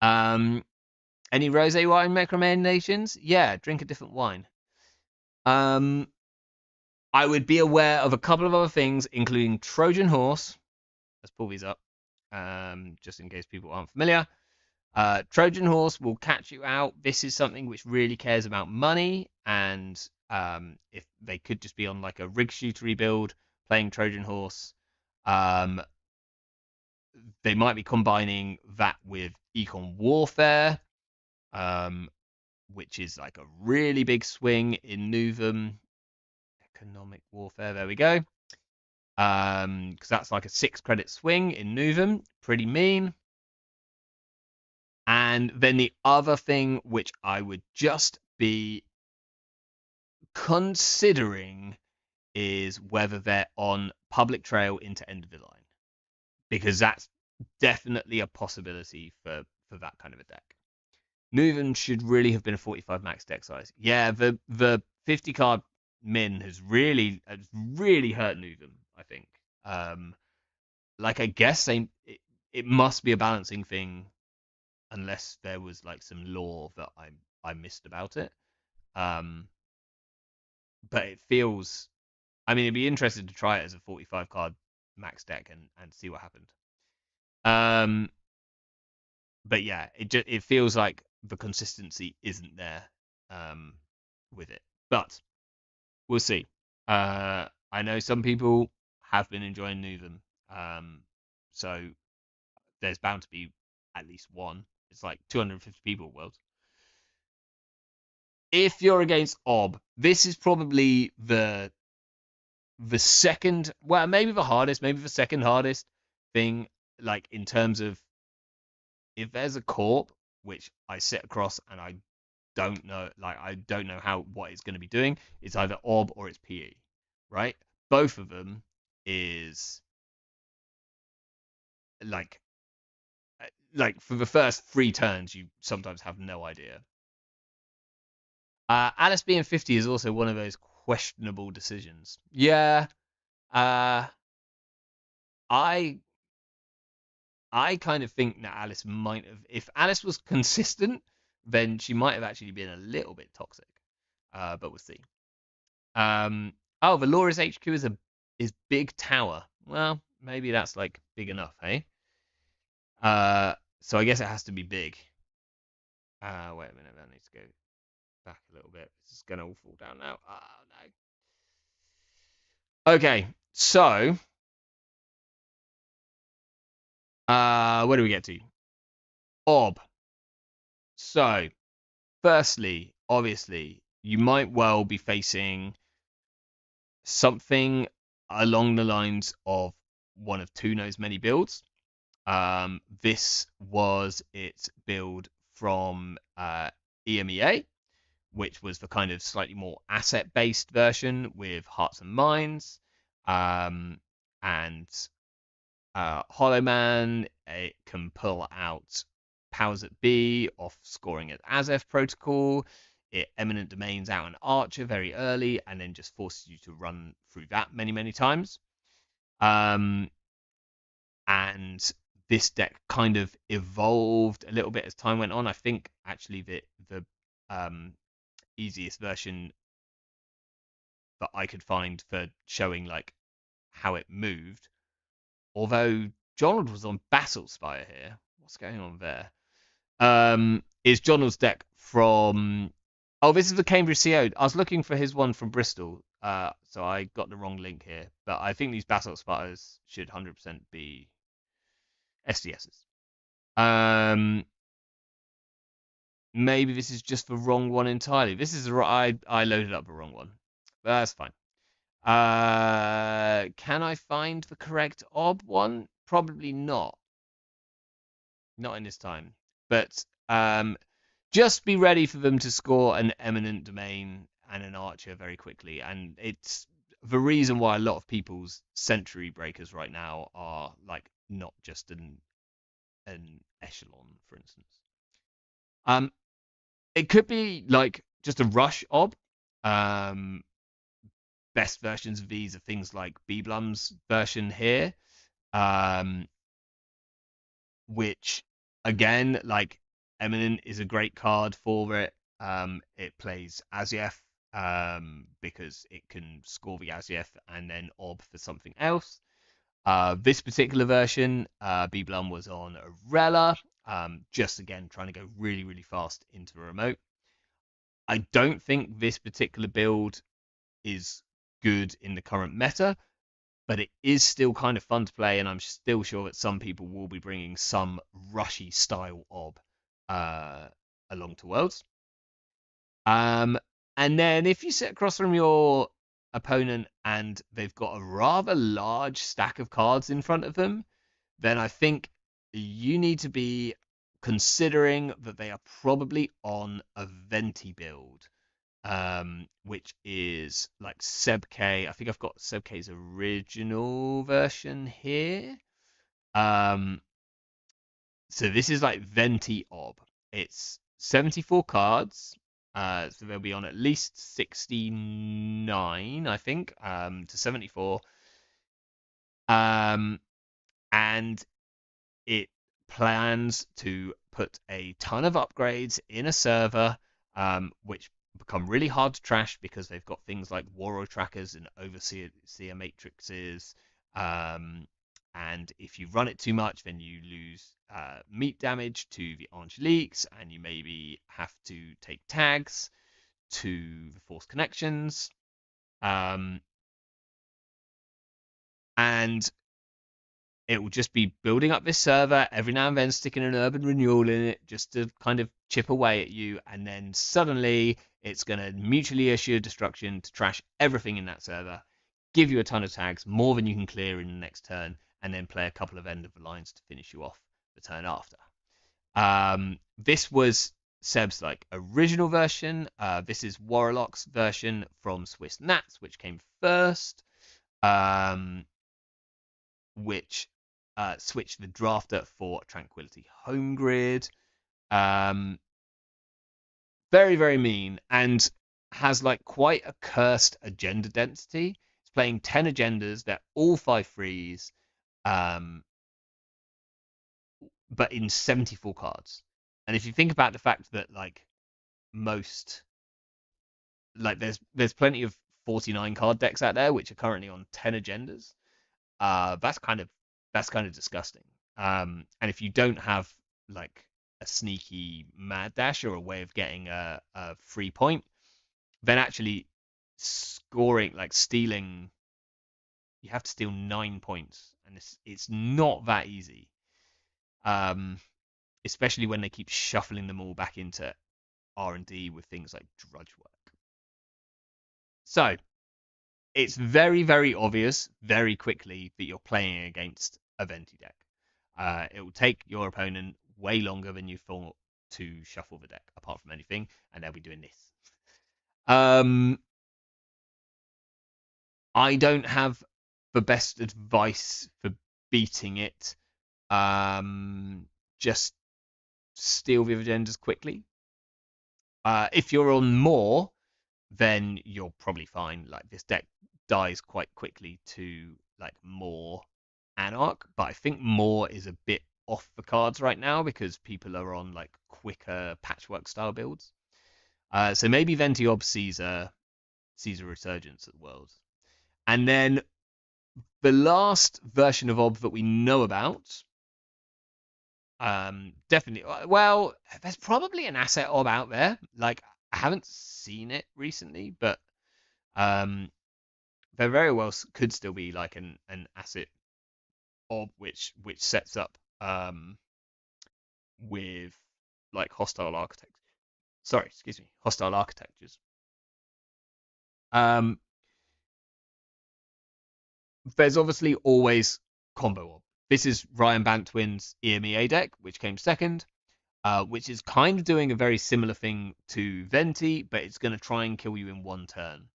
Um, any rosé wine recommendations? Yeah, drink a different wine. Um, I would be aware of a couple of other things, including Trojan Horse. Let's pull these up, just in case people aren't familiar. Trojan Horse will catch you out. This is something which really cares about money, and if they could just be on like a rig shootery build playing Trojan Horse, um, they might be combining that with Econ Warfare, um, which is like a really big swing in Nuvem. Economic Warfare, there we go. Because that's like a 6 credit swing in Nuvem, pretty mean. And then the other thing which I would just be considering is whether they're on public trail into end of the line, because that's definitely a possibility for that kind of a deck. Nuven should really have been a 45 max deck size. Yeah, the 50 card min has really hurt Nuven, I think. Like I guess it must be a balancing thing unless there was like some lore that I missed about it. Um, but it feels. I mean, it'd be interesting to try it as a 45 card max deck and see what happened. Um, but yeah, it feels like the consistency isn't there um, with it. But we'll see. I know some people have been enjoying Newham, so there's bound to be at least one. It's like 250 people world. If you're against Ob, this is probably the second, well, maybe the hardest, maybe the second hardest thing, like in terms of if there's a corp which I sit across and I don't know, like I don't know how what it's going to be doing. It's either Ob or it's PE, right? Both of them is like like for the first three turns, you sometimes have no idea. Alice being 50 is also one of those questionable decisions. Yeah, uh, I I kind of think that Alice might have, if Alice was consistent, then she might have actually been a little bit toxic. But we'll see. Oh, the Laura's HQ is big tower. Well, maybe that's like big enough, hey? So I guess it has to be big. Wait a minute, I need to go back a little bit. This is gonna all fall down now. Oh no. Okay, so where do we get to? Ob. So, firstly, obviously, you might well be facing something along the lines of one of two knows many builds. This was its build from EMEA, which was the kind of slightly more asset-based version with Hearts and Minds, and Hollow Man. It can pull out powers at B off scoring at Azef protocol. It eminent domains out an archer very early, and then just forces you to run through that many times. Um, and this deck kind of evolved a little bit as time went on. I think actually the um, easiest version that I could find for showing like how it moved, although Donald was on Battle Spire here. What's going on there? Is Donald's deck from? Oh, this is the Cambridge CO. I was looking for his one from Bristol, so I got the wrong link here. But I think these Basalt Spires should 100% be SDSs. Maybe this is just the wrong one entirely. This is I loaded up the wrong one. But that's fine. Can I find the correct ob one? Probably not. Not in this time. But just be ready for them to score an eminent domain and an archer very quickly. And it's the reason why a lot of people's century breakers right now are like not just an echelon, for instance. Um, it could be like just a rush ob. Um, best versions of these are things like Beeblum's version here, um, which again, like Eminent is a great card for it. It plays Azief because it can score the Azief and then ob for something else. This particular version, Beeblum was on Arella, just again trying to go really fast into the remote. I don't think this particular build is good in the current meta, but it is still kind of fun to play, and I'm still sure that some people will be bringing some rushy style ob uh, along to Worlds. Um, and then if you sit across from your opponent and they've got a rather large stack of cards in front of them, then I think you need to be considering that they are probably on a Venti build, which is like Seb K. I think I've got Seb K's original version here. Um, so this is like Venti Ob. It's 74 cards. So they'll be on at least 69, I think, to 74. And it plans to put a ton of upgrades in a server, which become really hard to trash because they've got things like Warrior trackers and overseer matrices, And if you run it too much, then you lose meat damage to the Angeliques, and you maybe have to take tags to the force connections. Um, and it will just be building up this server every now and then, sticking an urban renewal in it just to kind of chip away at you, and then suddenly it's going to mutually assure destruction to trash everything in that server, give you a ton of tags, more than you can clear in the next turn, and then play a couple of end of the lines to finish you off the turn after. This was Seb's like original version. This is Warlock's version from Swiss Nats, which came first. Um, which switched the drafter for Tranquility Home Grid. Um, very, very mean, and has like quite a cursed agenda density. It's playing 10 agendas, they're all 5/3s, um, but in 74 cards. And if you think about the fact that like most like there's plenty of 49 card decks out there which are currently on 10 agendas, that's kind of disgusting. And if you don't have like a sneaky mad dash or a way of getting a free point, then actually scoring like stealing, you have to steal 9 points, and it's not that easy. Um, Especially when they keep shuffling them all back into R&D with things like drudge work. So it's very, very obvious very quickly that you're playing against a Venti deck. It will take your opponent way longer than you thought to shuffle the deck, apart from anything, and they'll be doing this. Um, I don't have the best advice for beating it. Just steal the agendas quickly. If you're on more, then you're probably fine. Like this deck dies quite quickly to like more Anarch, but I think more is a bit off the cards right now because people are on like quicker patchwork style builds. So maybe Ventiob sees a resurgence at the world. And then the last version of Ob that we know about, definitely. Well, there's probably an asset Ob out there. Like I haven't seen it recently, but um, there very well could still be like an asset Ob which sets up with like hostile architecture. Sorry, excuse me, hostile architectures. Um, there's obviously always combo Ob. This is Ryan Bantwin's EMEA deck, which came second, which is kind of doing a very similar thing to Venti, but it's going to try and kill you in one turn,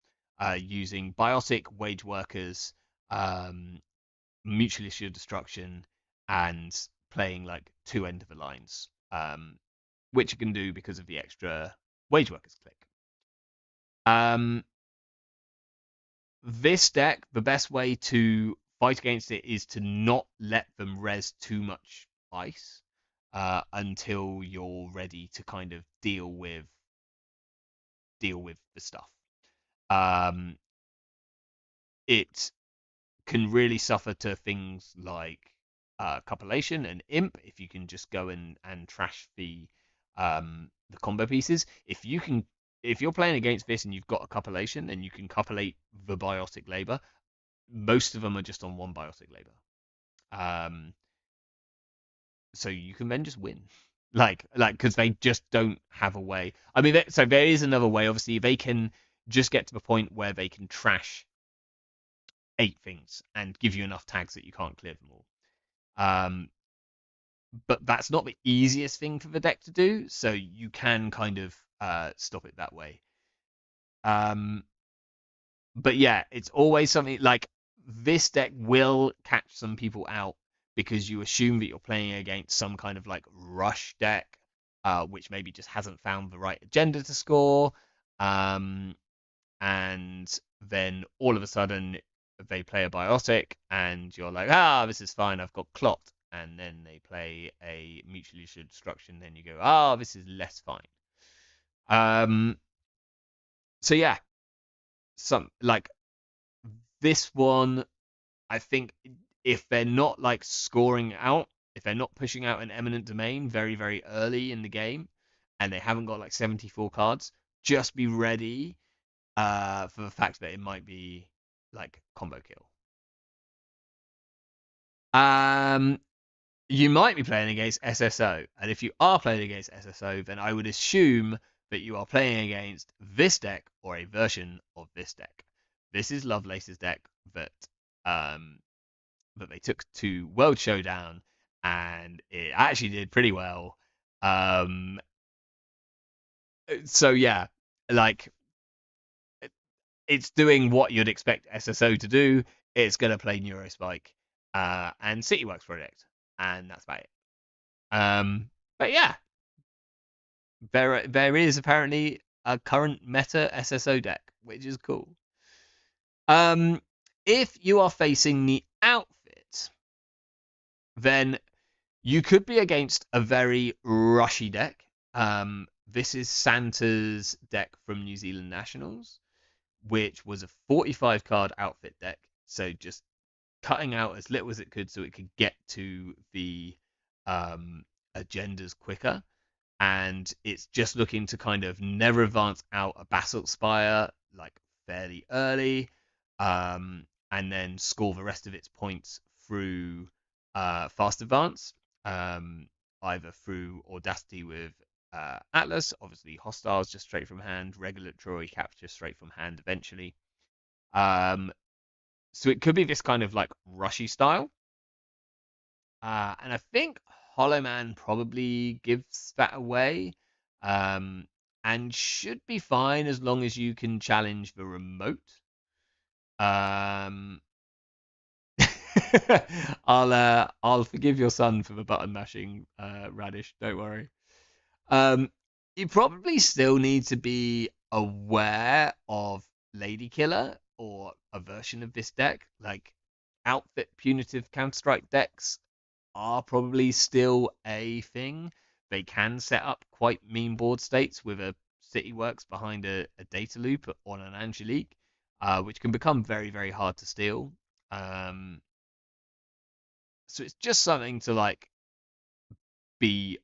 using Biotic, Wage Workers, um, Mutually Assured Destruction, and playing like two end of the lines, which it can do because of the extra Wage Workers click. Um, this deck, the best way to fight against it is to not let them res too much ice until you're ready to kind of deal with the stuff. Um, it can really suffer to things like copulation and imp if you can just go and trash the combo pieces. If you're playing against this and you've got a copulation and you can copulate the biotic labor, most of them are just on one biotic labor. Um, so you can then just win. Like because they just don't have a way. I mean, so there is another way. Obviously, they can just get to the point where they can trash 8 things and give you enough tags that you can't clear them all. Um, but that's not the easiest thing for the deck to do, so you can kind of stop it that way. Um, but yeah, it's always something like this deck will catch some people out because you assume that you're playing against some kind of like rush deck, which maybe just hasn't found the right agenda to score. Um, and then all of a sudden they play a biotic and you're like, this is fine, I've got clot. And then they play a mutually assured destruction, then you go, this is less fine. um so yeah, some like this one, I think if they're not like scoring out, if they're not pushing out an eminent domain very, very early in the game, and they haven't got like 74 cards, just be ready for the fact that it might be like combo kill. Um, you might be playing against SSO, and if you are playing against SSO, then I would assume that you are playing against this deck or a version of this deck. This is Lovelace's deck that um, that they took to World Showdown, and it actually did pretty well. Um, so yeah, like it's doing what you'd expect SSO to do. It's gonna play Neurospike and CityWorks Project, and that's about it. But yeah, there is apparently a current meta SSO deck, which is cool. Um, if you are facing the outfit, then you could be against a very rushy deck. This is Santa's deck from New Zealand Nationals, which was a 45 card outfit deck. So just cutting out as little as it could so it could get to the agendas quicker. And it's just looking to kind of never advance out a Basalt Spire like fairly early, and then score the rest of its points through fast advance, um, either through Audacity with Atlas, obviously Hostiles just straight from hand, Regulatory Capture straight from hand eventually. Um, so it could be this kind of like rushy style. And I think Hollow Man probably gives that away. Um, and should be fine as long as you can challenge the remote. Um, I'll forgive your son for the button mashing, Radish. Don't worry. Um, you probably still need to be aware of Lady Killer or a version of this deck, like outfit punitive Counter-Strike decks are probably still a thing. They can set up quite mean board states with a City Works behind a data loop on an Angelique, which can become very, very hard to steal. Um, so it's just something to like be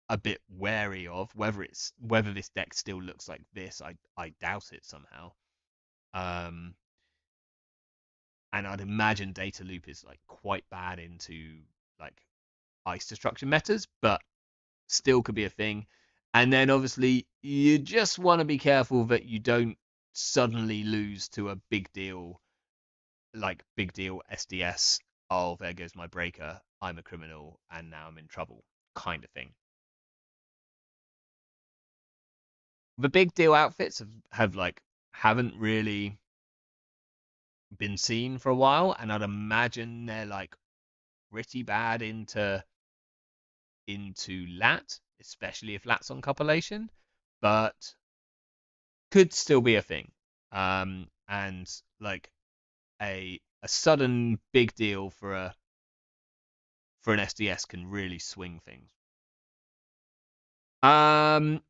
a bit wary of. Whether this deck still looks like this, I doubt it somehow. Um, and I'd imagine data loop is like quite bad into like ice destruction metas, but still could be a thing. And then obviously you just want to be careful that you don't suddenly lose to a big deal, like big deal SDS. Oh, there goes my breaker. I'm a criminal and now I'm in trouble, kind of thing. The big deal outfits have like haven't really been seen for a while, and I'd imagine they're like pretty bad into lat, especially if lat's on compilation, but could still be a thing. And like a sudden big deal for an SDS can really swing things. Um,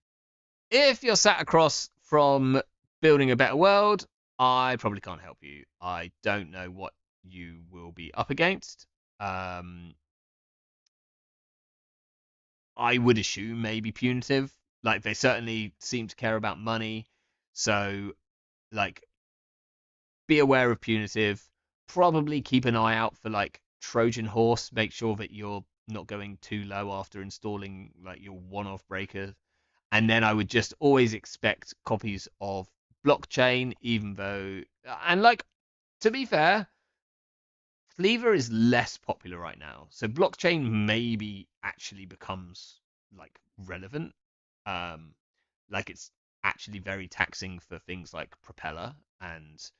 if you're sat across from building a better world, I probably can't help you. I don't know what you will be up against. Um, I would assume maybe punitive. Like they certainly seem to care about money, so like be aware of punitive. Probably keep an eye out for like Trojan horse. Make sure that you're not going too low after installing like your one-off breaker. And then I would just always expect copies of blockchain, even though and like to be fair, Cleaver is less popular right now. So blockchain maybe actually becomes like relevant. Um, like it's actually very taxing for things like Propeller and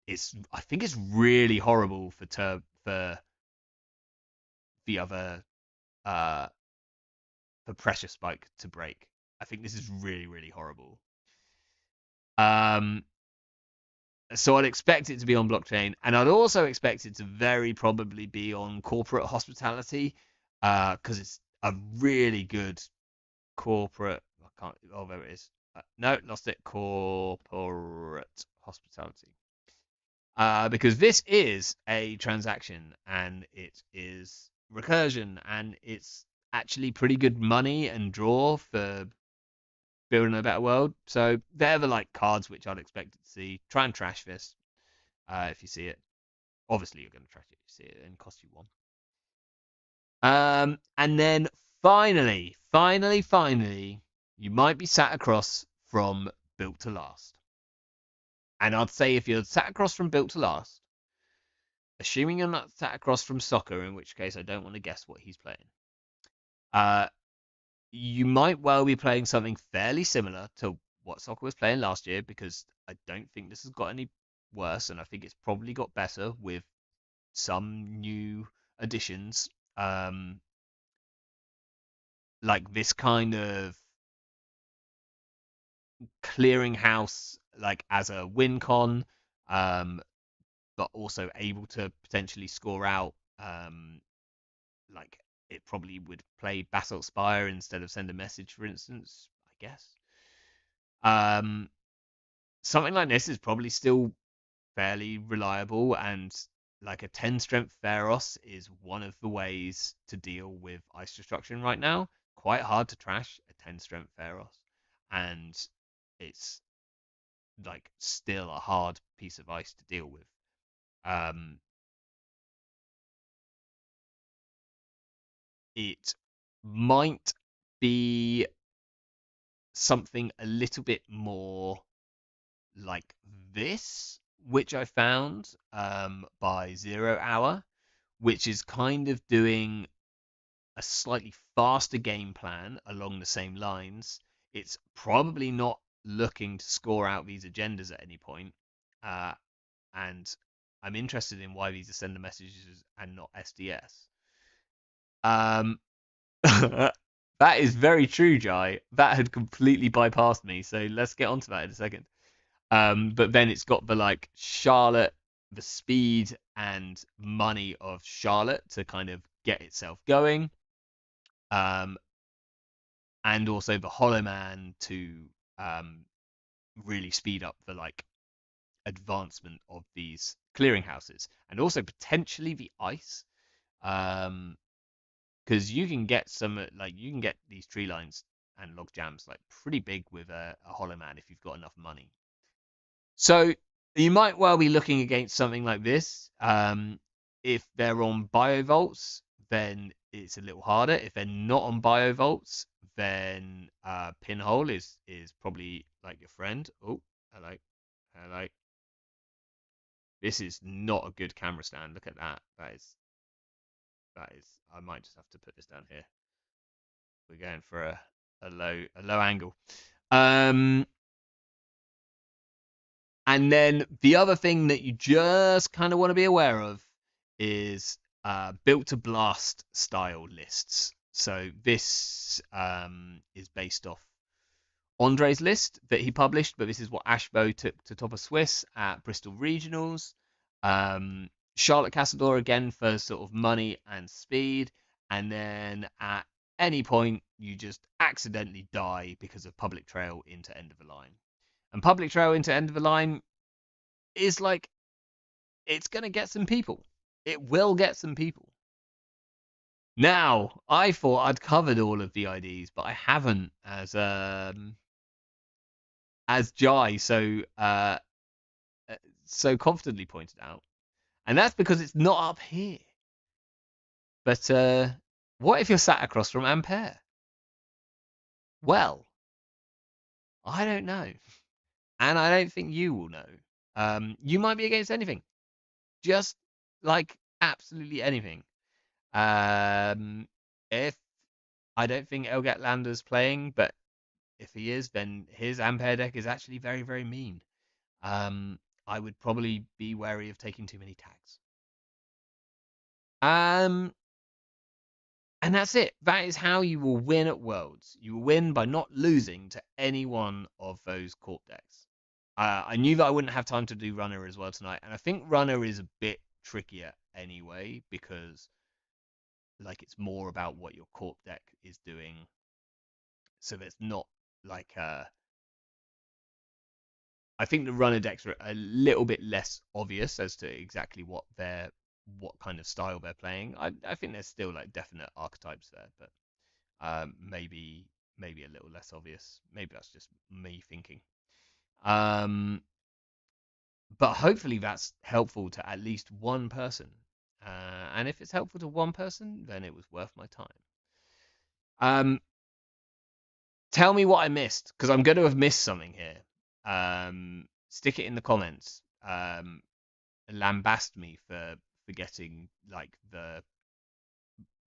it's I think it's really horrible for the other uh for Pressure Spike to break. I think this is really really horrible. Um, so I'd expect it to be on blockchain, and I'd also expect it to very probably be on corporate hospitality, because it's a really good corporate. I can't. Oh, there it is. No, lost it. Corporate hospitality. because this is a transaction and it is recursion and it's actually pretty good money and draw for building a better world. So they're the like cards which I'd expect to see. Try and trash this if you see it. Obviously, you're going to trash it if you see it and cost you one. And then finally, you might be sat across from Built to Last. And I'd say if you're sat across from Built to Last, assuming you're not sat across from Soccer, in which case I don't want to guess what he's playing, uh, you might well be playing something fairly similar to what Soccer was playing last year, because I don't think this has got any worse, and I think it's probably got better with some new additions. Like this kind of clearing house, like as a win con, um, but also able to potentially score out. Like it probably would play Basalt Spire instead of Send a Message, for instance, I guess. Um, Something like this is probably still fairly reliable, and like a 10 strength Theros is one of the ways to deal with ice destruction right now. Quite hard to trash a 10 strength Theros, and it's like still a hard piece of ice to deal with. Um, it might be something a little bit more like this, which I found by 0 Hour, which is kind of doing a slightly faster game plan along the same lines. It's probably not looking to score out these agendas at any point, uh, and I'm interested in why these are sender messages and not SDS. Um, that is very true, Jai. That had completely bypassed me. So let's get onto that in a second. But then it's got the like Charlotte, the speed and money of Charlotte to kind of get itself going. Um, and also the Hollow Man to um, really speed up the like advancement of these clearinghouses, and also potentially the ice. Um, because you can get some like you can get these tree lines and log jams like pretty big with a Hollow Man if you've got enough money. So you might well be looking against something like this. If they're on biovolts, then it's a little harder. If they're not on biovolts, then pinhole is probably like your friend. Oh, hello, hello. This is not a good camera stand. Look at that. That is. I might just have to put this down here. We're going for a low angle. Um, And then the other thing that you just kind of want to be aware of is built to blast style lists. So this is based off Andre's list that he published, but this is what Ashbo took to top of Swiss at Bristol Regionals. Charlotte Castledor again for sort of money and speed, and then at any point you just accidentally die because of public trail into end of the line. And public trail into end of the line is like it's gonna get some people. It will get some people. Now, I thought I'd covered all of the IDs, but I haven't, as Jai so confidently pointed out, and that's because it's not up here. But what if you're sat across from Ampere? Well, I don't know, and I don't think you will know. You might be against anything, just like absolutely anything. If I don't think Elgat Lander's playing, but if he is, then his Ampere deck is actually very, very mean. I would probably be wary of taking too many tags. Um, and that's it. That is how you will win at Worlds. You will win by not losing to any one of those court decks. I knew that I wouldn't have time to do Runner as well tonight, and I think Runner is a bit trickier anyway because like it's more about what your court deck is doing. So there's not like I think the runner decks are a little bit less obvious as to exactly what kind of style they're playing. I think there's still like definite archetypes there, but maybe a little less obvious. Maybe that's just me thinking. Um, but hopefully that's helpful to at least one person. And if it's helpful to one person, then it was worth my time. Um, Tell me what I missed, because I'm going to have missed something here. Stick it in the comments. Lambast me for forgetting like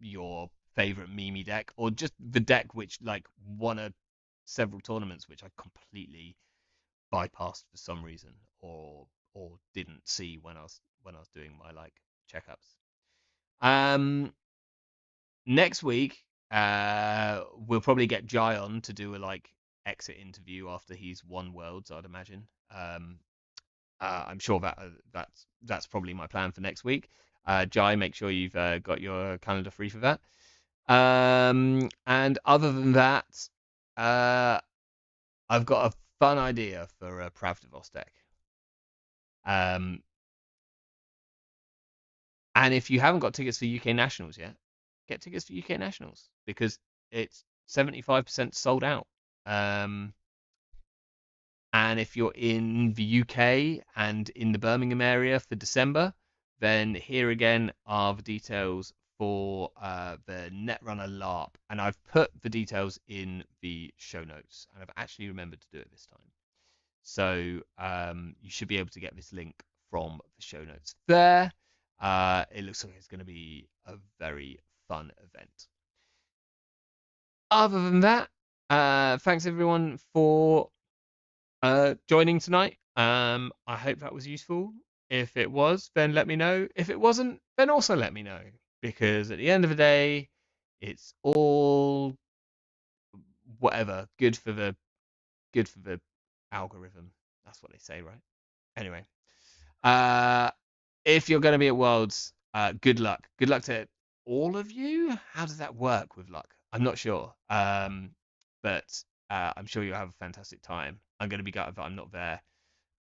your favorite Mimi deck, or just the deck which like won several tournaments, which I completely bypassed for some reason, or didn't see when I was doing my like checkups. Next week, we'll probably get Jai on to do a like exit interview after he's won Worlds, I'd imagine. I'm sure that's probably my plan for next week. Jai, make sure you've got your calendar free for that. And other than that, uh, I've got a fun idea for a Pravdivos deck. Um, and if you haven't got tickets for UK Nationals yet, get tickets for UK Nationals because it's 75% sold out. Um, and if you're in the UK and in the Birmingham area for December, then here again are the details for the Netrunner LARP. And I've put the details in the show notes, and I've actually remembered to do it this time. So you should be able to get this link from the show notes there. It looks like it's going to be a very fun event. Other than that, thanks everyone for joining tonight. I hope that was useful. If it was, then let me know. If it wasn't, then also let me know. Because at the end of the day, it's all whatever good for the algorithm. That's what they say, right? Anyway, uh, if you're going to be at Worlds, good luck. Good luck to all of you. How does that work with luck? I'm not sure. But I'm sure you'll have a fantastic time. I'm going to be gutted that I'm not there.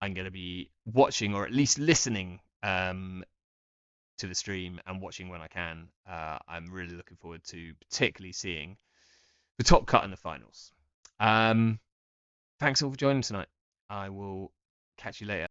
I'm going to be watching or at least listening to the stream and watching when I can. I'm really looking forward to particularly seeing the top cut in the finals. Thanks all for joining tonight. I will catch you later.